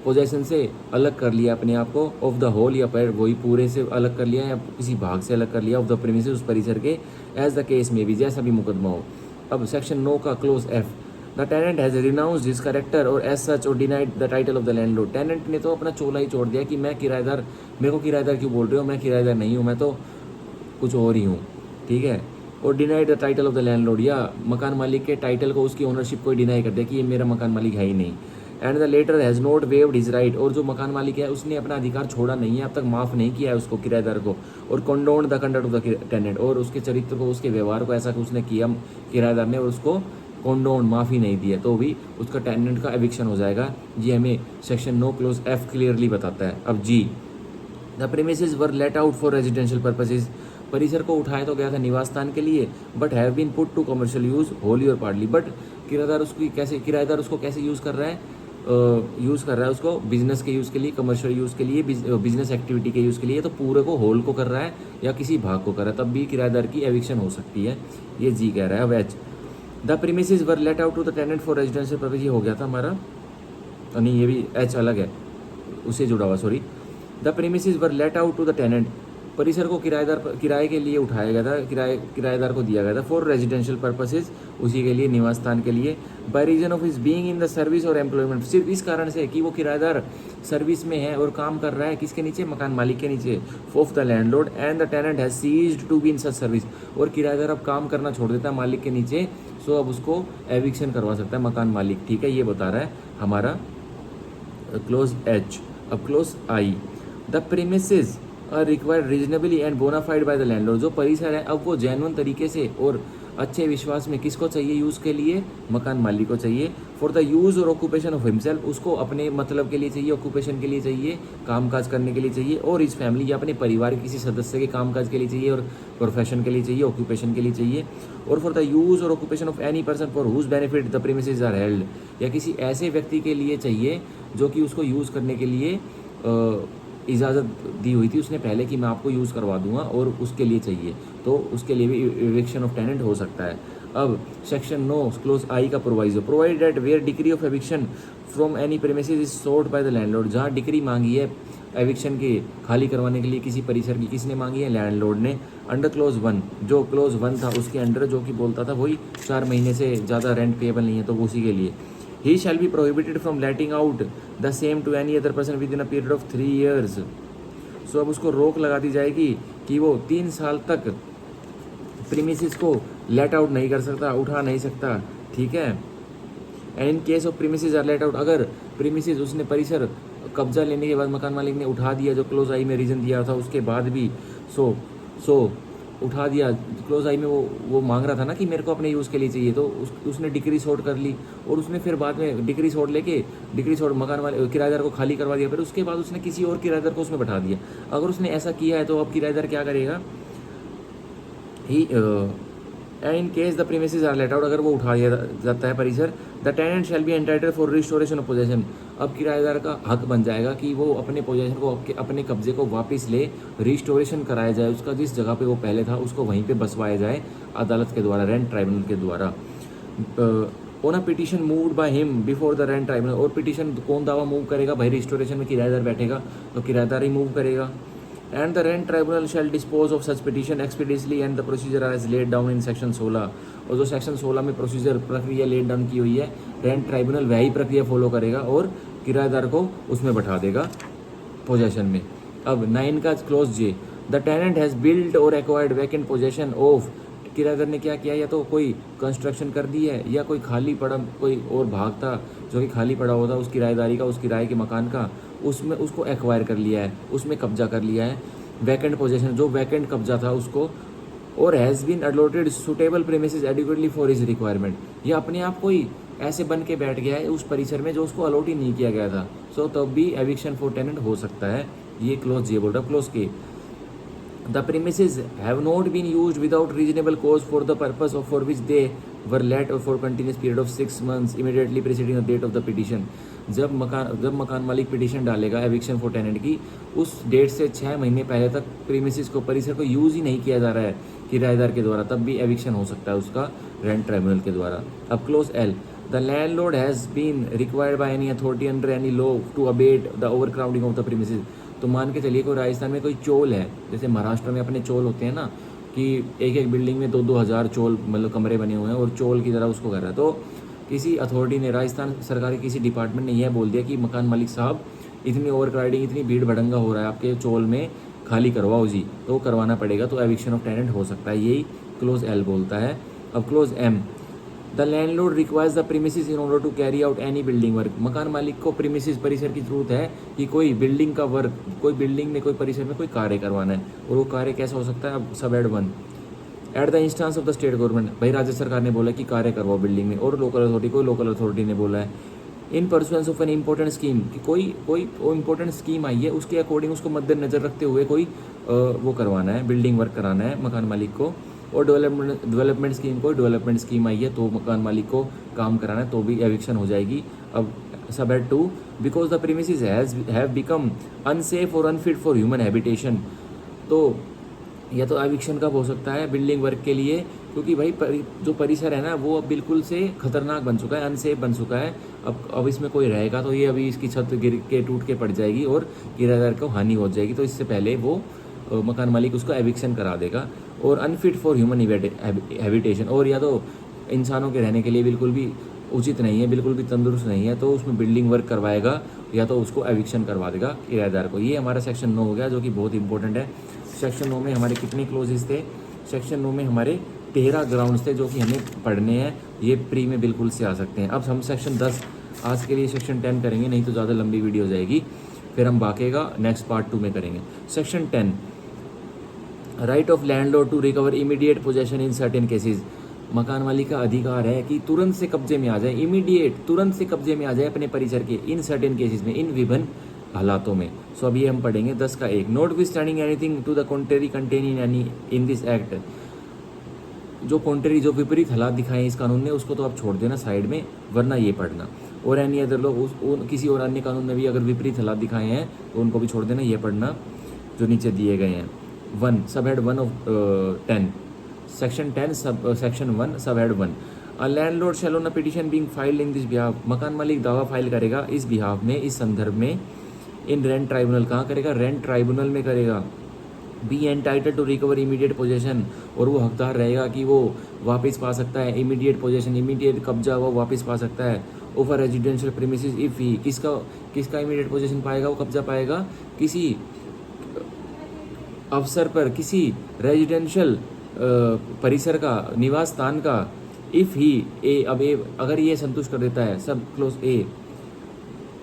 पोजेशन से अलग कर लिया अपने आप को, ऑफ द होल, या वही पूरे से अलग कर लिया या किसी भाग से अलग कर लिया, ऑफ द प्रीमिसेस, उस परिसर के, एज द केस में भी, जैसा भी मुकदमा हो। अब सेक्शन 9 का clause F, the tenant has renounced his character or as such or denied the title of the landlord, टेनेंट ने तो अपना चोला ही छोड़ दिया कि मैं किराएदार, मेरे को किराएदार क्यों बोल रहे हो, मैं किराएदार नहीं हूँ, मैं तो कुछ और ही हूँ, ठीक है, और denied the title of the landlord, या मकान मालिक के टाइटल को, उसकी ओनरशिप को डिनाई कर दिया कि ये मेरा मकान मालिक है ही नहीं, and the latter has not waived his right, और जो मकान मालिक है उसने अपना अधिकार छोड़ा नहीं है, अब तक माफ़ नहीं किया है उसको, किराएदार को, or condoned the conduct of the tenant, और उसके चरित्र को, उसके व्यवहार को ऐसा उसने किया किराएदार ने, और उसको कंडोन, माफ़ी नहीं दी है, तो भी उसका टेनेंट का एविक्शन हो जाएगा। ये हमें सेक्शन 9 क्लोज एफ क्लियरली बताता है। अब G, the premises were let out for residential purposes, परिसर को उठाया तो गया था निवास स्थान के लिए, but have been put to commercial use wholly or partly, but किराएदार उसको कैसे यूज़ कर रहा है, उसको बिजनेस के यूज़ के लिए, कमर्शियल यूज़ के लिए, बिजनेस एक्टिविटी के यूज़ के लिए, तो पूरे को होल को कर रहा है या किसी भाग को कर रहा है, तब भी किराएदार की एविक्शन हो सकती है। ये जी कह रहा है। अब H, the premises were let out to the tenant for residential purpose, ये हो गया था हमारा, नहीं ये भी एच अलग है, उससे जुड़ा हुआ, sorry. The premises were let out to the tenant, परिसर को किराए के लिए उठाया गया था, किराएदार को दिया गया था फॉर रेजिडेंशियल पर्पसेज, उसी के लिए, निवास स्थान के लिए, by reason of his being in the service or employment, सिर्फ इस कारण से कि वो किराएदार सर्विस में है और काम कर रहा है, किसके नीचे, मकान मालिक के नीचे, of the landlord and the tenant has ceased to be in such service, और किराएदार अब काम करना छोड़ देता है मालिक के नीचे, सो अब उसको एविक्शन करवा सकता है मकान मालिक। ठीक है, ये बता रहा है हमारा क्लोज एच। अब clause I, the premises are required reasonably and bona fide by the landlord, जो परिसर है अब वो जेन्युइन तरीके से और अच्छे विश्वास में किसको चाहिए यूज़ के लिए, मकान मालिक को चाहिए, for the use or occupation of himself, उसको अपने मतलब के लिए चाहिए, ऑक्यूपेशन के लिए चाहिए, कामकाज करने के लिए चाहिए, और इस फैमिली या अपने परिवार के किसी सदस्य के कामकाज के लिए चाहिए, और प्रोफेशन के लिए चाहिए, ऑक्यूपेशन के लिए चाहिए, और for the use or occupation of any person for whose benefit the premises are held, या किसी ऐसे व्यक्ति के लिए चाहिए जो कि उसको यूज़ करने के लिए इजाज़त दी हुई थी उसने पहले कि मैं आपको यूज़ करवा दूंगा, और उसके लिए चाहिए, तो उसके लिए भी एविक्शन ऑफ टेनेंट हो सकता है। अब सेक्शन 9 क्लोज आई का proviso, provided that where decree of eviction from any premises is sought by the landlord, जहाँ डिक्री मांगी है एविक्शन के खाली करवाने के लिए किसी परिसर की, किसने मांगी है, लैंडलॉर्ड ने, अंडर क्लोज 1, जो क्लोज 1 था उसके अंडर, जो कि बोलता था वही 4 महीने से ज़्यादा रेंट पेएबल नहीं है, तो उसी के लिए, he shall be prohibited from letting out the same to any other person within a period of 3 years। सो अब उसको रोक लगा दी जाएगी कि वो 3 साल तक प्रीमिसेस को लेट आउट नहीं कर सकता, उठा नहीं सकता। ठीक है, and in case of premises are let out, अगर प्रीमिसेस उसने परिसर कब्जा लेने के बाद मकान मालिक ने उठा दिया, जो क्लोज आई में रीजन दिया था उसके बाद भी, सो उठा दिया, क्लोज आई में वो मांग रहा था ना कि मेरे को अपने यूज़ के लिए चाहिए, तो उसने डिक्री सोट कर ली, और उसने फिर बाद में डिक्री सोट मकान वाले किराएदार को खाली करवा दिया, फिर उसके बाद उसने किसी और किराएदार को उसमें बैठा दिया। अगर उसने ऐसा किया है तो अब किराएदार क्या करेगा, he and in case the premises are let out, अगर वो उठा दिया जाता है परिसर, the tenant shall be entitled for restoration of possession, अब किराएदार का हक बन जाएगा कि वो अपने पोजेशन को, अपने कब्जे को वापस ले, रिस्टोरेशन कराया जाए उसका, जिस जगह पे वो पहले था उसको वहीं पे बसवाया जाए अदालत के द्वारा, रेंट ट्राइब्यूनल के द्वारा। On a petition moved by him before the rent tribunal, और पिटीशन कौन दावा मूव करेगा, भाई रिस्टोरेशन में किराएदार बैठेगा तो किराएदार ही मूव करेगा। And the rent tribunal shall dispose of such petition expeditiously and the procedure are as laid down in section 16, और जो सेक्शन 16 में प्रोसीजर प्रक्रिया लेड डाउन की हुई है, रेंट ट्राइब्यूनल वही प्रक्रिया फॉलो करेगा और किराएदार को उसमें बैठा देगा पोजेशन में। अब 9 का clause J, the tenant has built or acquired vacant possession of, किराएदार ने क्या किया, या तो कोई कंस्ट्रक्शन कर दी है, या कोई खाली पड़ा कोई और भाग था जो कि खाली पड़ा हुआ था उस किराएदारी का, उस किराए के मकान का, उसमें उसको एक्वायर कर लिया है, उसमें कब्जा कर लिया है, वैकेंट पोजेशन जो वैकेंट कब्जा था उसको, or has been allotted suitable premises adequately for his requirement, या अपने आप कोई ऐसे बन के बैठ गया है उस परिसर में जो उसको अलॉट ही नहीं किया गया था, सो तब भी एविक्शन फॉर टेनेंट हो सकता है। ये क्लोज ये बोल रहा है। क्लोज के, the premises have not been used without reasonable cause for the purpose of for which they were let or for continuous period of 6 months immediately preceding the date of the petition। जब मकान मालिक petition डालेगा eviction for tenant की, उस date से 6 महीने पहले तक प्रीमिसेस को, परिसर को यूज़ ही नहीं किया जा रहा है किराएदार के द्वारा, तब भी एविक्शन हो सकता है उसका रेंट ट्राइब्यूनल के द्वारा। अब clause L, the landlord has been required by any authority under any law to abate the overcrowding of the premises, तो मान के चलिए कोई राजस्थान में कोई चोल है, जैसे महाराष्ट्र में अपने चोल होते हैं ना, कि एक बिल्डिंग में 2-2 हज़ार चोल मतलब कमरे बने हुए हैं और चोल की तरह उसको कर रहा है, तो किसी अथॉरिटी ने, राजस्थान सरकार के किसी डिपार्टमेंट ने यह बोल दिया कि मकान मालिक साहब इतनी ओवरक्राउडिंग, इतनी भीड़ भड़ंगा हो रहा है आपके चोल में, खाली करवाओ जी, तो करवाना पड़ेगा, तो एविक्शन ऑफ टेनेंट हो सकता है, यही क्लोज एल बोलता है। अब clause M, the landlord requires the premises in order to carry out any building work, मकान मालिक को प्रीमिसेस परिसर की जरूरत है कि कोई बिल्डिंग का वर्क, कोई बिल्डिंग में, कोई परिसर में कोई कार्य करवाना है, और वो कार्य कैसा हो सकता है, अब सब add 1, at the instance of the state government, भाई राज्य सरकार ने बोला कि कार्य करवाओ बिल्डिंग में, और लोकल अथॉरिटी ने बोला है इन pursuance of an important scheme, कि कोई इंपॉर्टेंट स्कीम आई है उसके अकॉर्डिंग, उसको मद्देनजर रखते हुए कोई वो करवाना है, बिल्डिंग वर्क कराना है मकान मालिक को, और डेवलपमेंट स्कीम, कोई डेवलपमेंट स्कीम आई है तो मकान मालिक को काम कराना है तो भी एविक्शन हो जाएगी। अब sub head 2, because the premises have become unsafe और अनफिट फॉर ह्यूमन हैबिटेशन। तो या तो एविक्शन कब हो सकता है बिल्डिंग वर्क के लिए, क्योंकि भाई जो परिसर है ना वो अब बिल्कुल से खतरनाक बन चुका है, अनसेफ बन चुका है। अब इसमें कोई रहेगा तो ये अभी इसकी छत गिर के टूट के पड़ जाएगी और किराएदार को हानि हो जाएगी, तो इससे पहले वो मकान मालिक उसको एविक्शन करा देगा। और अनफिट फॉर ह्यूमन हैबिटेशन, और या तो इंसानों के रहने के लिए बिल्कुल भी उचित नहीं है, बिल्कुल भी तंदुरुस्त नहीं है, तो उसमें बिल्डिंग वर्क करवाएगा या तो उसको एविक्शन करवा देगा किराएदार को। ये हमारा सेक्शन 9 हो गया जो कि बहुत इंपॉर्टेंट है। सेक्शन 9 में हमारे कितने क्लोजेस थे? सेक्शन 9 में हमारे 13 ग्राउंड्स थे जो कि हमें पढ़ने हैं, ये प्री में बिल्कुल से आ सकते हैं। अब हम सेक्शन 10 आज के लिए सेक्शन 10 करेंगे, नहीं तो ज़्यादा लंबी वीडियो हो जाएगी, फिर हम बाकी का नेक्स्ट पार्ट 2 में करेंगे। Section 10, right of landlord to recover immediate possession in certain cases. मकान मालिक का अधिकार है कि तुरंत से कब्जे में आ जाए, इमीडिएट तुरंत से कब्जे में आ जाए अपने परिसर के, इन सर्टेन केसेस में, इन विभिन्न हालातों में। सो अब ये हम पढ़ेंगे 10 का 1, notwithstanding anything to the contrary contain in any in this act. जो कॉन्ट्रेरी, जो विपरीत हालात दिखाए इस कानून ने, उसको तो आप छोड़ देना साइड में, वरना ये पढ़ना। और एनी अदर लोग किसी और अन्य कानून में भी अगर विपरीत हालात दिखाए हैं तो उनको भी छोड़ देना, ये पढ़ना जो नीचे दिए गए हैं। 1 सब हेड 1 ऑफ 10, सेक्शन 10 सेक्शन 1 सब head 1, a landlord shell on a petition being filed in this behalf. मकान मालिक दावा फाइल करेगा इस बिहाफ में, इस संदर्भ में, इन रेंट ट्राइब्यूनल। कहाँ करेगा? रेंट ट्राइब्यूनल में करेगा। Be entitled to recover immediate possession, और वो हकदार रहेगा कि वो वापस पा सकता है इमीडिएट पोजेशन, इमीडिएट कब्जा वो वापस पा सकता है। Over residential premises if he, किसका इमीडिएट पोजेशन पाएगा, वो कब्जा पाएगा किसी अवसर पर, किसी रेजिडेंशियल परिसर का, निवास स्थान का। इफ ही ए, अब ए अगर ये संतुष्ट कर देता है, सब close A,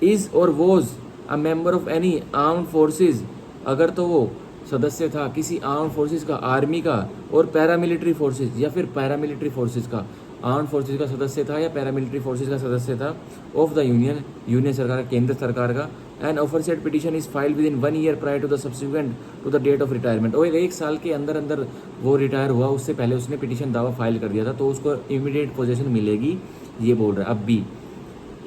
is or was a member of any armed forces, अगर तो वो सदस्य था किसी आर्म फोर्सेज का, आर्मी का और पैरामिलिट्री फोर्सेज, या फिर पैरामिलिट्री फोर्सेज का, आर्म फोर्सेज का सदस्य था या पैरामिलिट्री फोर्सेज का सदस्य था, ऑफ द यूनियन सरकार, केंद्र सरकार का। And offer set petition is filed within 1 year prior to the subsequent to the date of retirement. और 1 साल के अंदर अंदर वो रिटायर हुआ, उससे पहले उसने पिटीशन दावा फाइल कर दिया था, तो उसको इमीडिएट पोजीशन मिलेगी, ये बोल रहा है। अब B,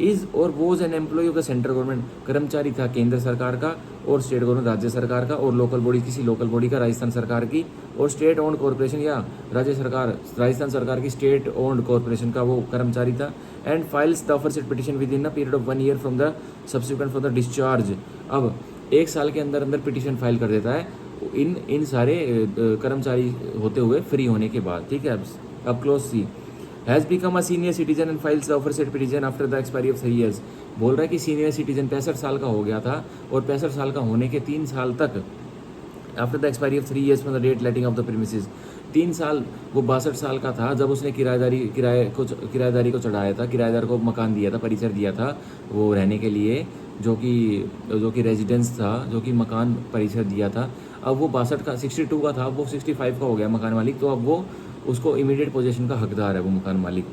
is or was an employ of the central government, कर्मचारी था केंद्र सरकार का और स्टेट गवर्नमेंट राज्य सरकार का, और लोकल बॉडी किसी लोकल बॉडी का, राजस्थान सरकार की, और स्टेट ओन्ड कॉर्पोरेशन या राज्य सरकार, राजस्थान सरकार की स्टेट ओन्ड कॉर्पोरेशन का वो कर्मचारी था। And files the offer set petition with in a period of 1 year from the subsequent for the discharge. अब 1 साल के अंदर अंदर पिटीशन फाइल कर देता है इन सारे कर्मचारी होते हुए फ्री होने के बाद, ठीक है। अब clause C, has become a senior citizen and files the offer set petition after the expiry of 3 years. बोल रहा है कि सीनियर सिटीजन 65 साल का हो गया था, और 65 साल का होने के 3 साल तक, after the expiry of 3 years from the date letting of the premises, 3 साल, वो 62 साल का था जब उसने किराएदारी को चढ़ाया था, किराएदार को मकान दिया था, परिसर दिया था वो रहने के लिए, जो कि रेजिडेंस था, जो कि मकान परिसर दिया था। अब वो 62 का, 62 का था, अब वो 65 का हो गया मकान मालिक, तो अब वो उसको इमीडिएट पोजीशन का हकदार है वो मकान मालिक।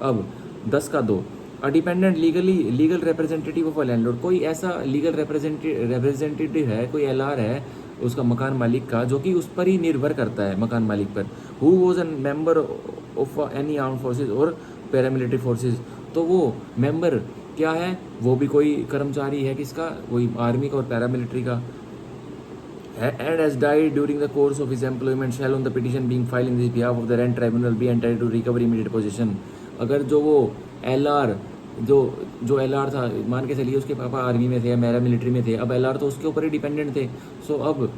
अब 10 का 2, a dependent legal representative of a landlord, कोई ऐसा लीगल रिप्रेजेंटेटिव है, कोई एलआर है उसका मकान मालिक का, जो कि उस पर ही निर्भर करता है मकान मालिक पर। Who was an member of any arm forces और पैरामिलिट्री फोर्सेज, तो वो मेंबर क्या है, वो भी कोई कर्मचारी है किसका, कोई आर्मी का और पैरामिलिट्री का। And has died during the course of his employment shall on the petition being filed in this behalf of the rent tribunal be entitled to recover immediate possession। अगर जो वो एलआर, जो LR था, मान के चलिए उसके पापा आर्मी में थे या मेरा मिलिट्री में थे, अब एलआर तो उसके ऊपर ही डिपेंडेंट थे। सो अब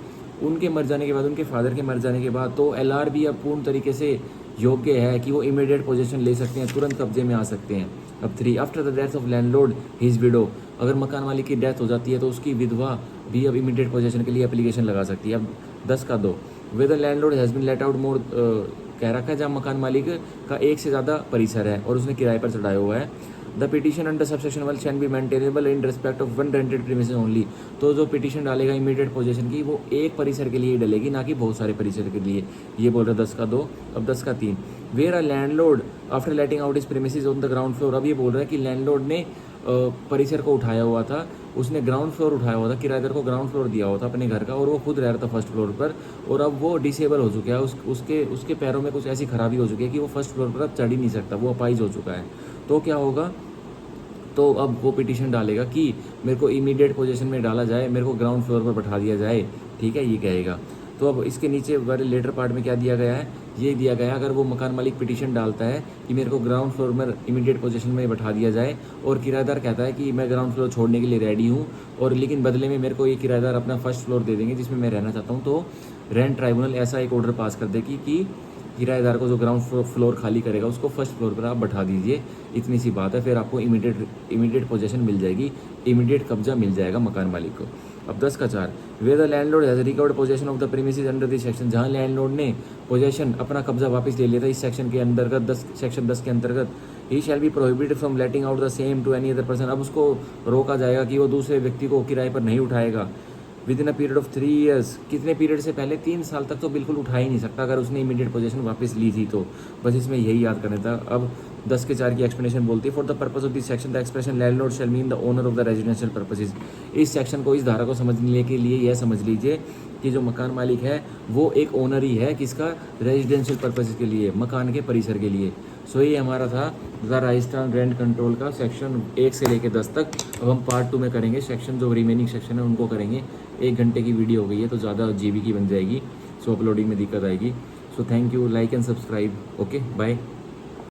उनके मर जाने के बाद, उनके फादर के मर जाने के बाद, तो एलआर भी अब पूर्ण तरीके से योग्य है कि वो इमीडिएट पोजीशन ले सकते हैं, तुरंत कब्जे में आ सकते हैं। अब 3, after the death of landlord his window, अगर मकान मालिक की डेथ हो जाती है तो उसकी विधवा भी अब इमीडिएट पोजीशन के लिए एप्लीकेशन लगा सकती है। अब 10 का 2, whether landlord has been let out more, कह रखा है जहाँ मकान मालिक का 1 से ज़्यादा परिसर है और उसने किराए पर चढ़ाया हुआ है। The petition under subsection 1 can be maintainable in respect of 1 rented premises only, तो जो पिटीशन डालेगा इमीडिएट पोजीशन की, वो एक परिसर के लिए डलेगी, ना कि बहुत सारे परिसर के लिए, ये बोल रहा है 10 का 2। अब 10 का 3, where a landlord after letting out his premises on the ground floor, अब ये बोल रहा है कि लैंडलॉर्ड ने परिसर को उठाया हुआ था, उसने ग्राउंड फ्लोर उठाया हुआ था, किराएदार को ग्राउंड फ्लोर दिया हुआ था अपने घर का, और वो खुद रह रहा था फर्स्ट फ्लोर पर, और अब वो डिसेबल हो चुका है, उसके पैरों में कुछ ऐसी खराबी हो चुकी है कि वो फर्स्ट फ्लोर पर अब चढ़ ही नहीं सकता, वो अपाइज हो चुका है। तो क्या होगा, तो अब वो पिटीशन डालेगा कि मेरे को इमीडिएट पोजीशन में डाला जाए, मेरे को ग्राउंड फ्लोर पर बैठा दिया जाए, ठीक है, ये कहेगा। तो अब इसके नीचे वाले लेटर पार्ट में क्या दिया गया है, ये दिया गया है, अगर वो मकान मालिक पिटीशन डालता है कि मेरे को ग्राउंड फ्लोर में इमीडिएट पोजीशन में बैठा दिया जाए, और किराएदार कहता है कि मैं ग्राउंड फ्लोर छोड़ने के लिए रेडी हूँ, और लेकिन बदले में मेरे को ये किराएदार अपना फर्स्ट फ्लोर दे देंगे जिसमें मैं रहना चाहता हूँ, तो रेंट ट्राइब्यूनल ऐसा एक ऑर्डर पास कर देगी कि किराएदार को जो ग्राउंड फ्लोर खाली करेगा उसको फर्स्ट फ्लोर पर आप बैठा दीजिए। इतनी सी बात है, फिर आपको इमीडिएट पोजीशन मिल जाएगी, इमीडिएट कब्जा मिल जाएगा मकान मालिक को। अब 10 का 4, way the landlord has recovered possession of the premises under this section, जहाँ लैंडलॉर्ड ने पोजेशन अपना कब्जा वापस ले लिया था इस सेक्शन के अंतर्गत, सेक्शन 10 के अंतर्गत, he shall be prohibited from letting out the same to any other person, अब उसको रोका जाएगा कि वो दूसरे व्यक्ति को किराए पर नहीं उठाएगा with in a period of 3 years, कितने पीरियड से पहले, 3 साल तक तो बिल्कुल उठा ही नहीं सकता अगर उसने इमीडिएट पोजीशन वापस ली थी तो। बस इसमें यही याद करना था। अब 10 के 4 की एक्सप्लेनेशन बोलती है, for the purpose of this section the expression landlord shall mean the owner of the residential purposes, इस सेक्शन को, इस धारा को समझने के लिए यह समझ लीजिए कि जो मकान मालिक है वो एक ओनर ही है, किसका, रेजिडेंशियल पर्पसेज के लिए, मकान के परिसर के लिए। सो ये हमारा था द राजस्थान रेंट कंट्रोल का सेक्शन 1 से लेकर 10 तक। अब हम पार्ट 2 में करेंगे, सेक्शन जो रिमेनिंग सेक्शन है उनको करेंगे। 1 घंटे की वीडियो हो गई है तो ज़्यादा GB की बन जाएगी, सो अपलोडिंग में दिक्कत आएगी। So thank you, like and subscribe, okay bye.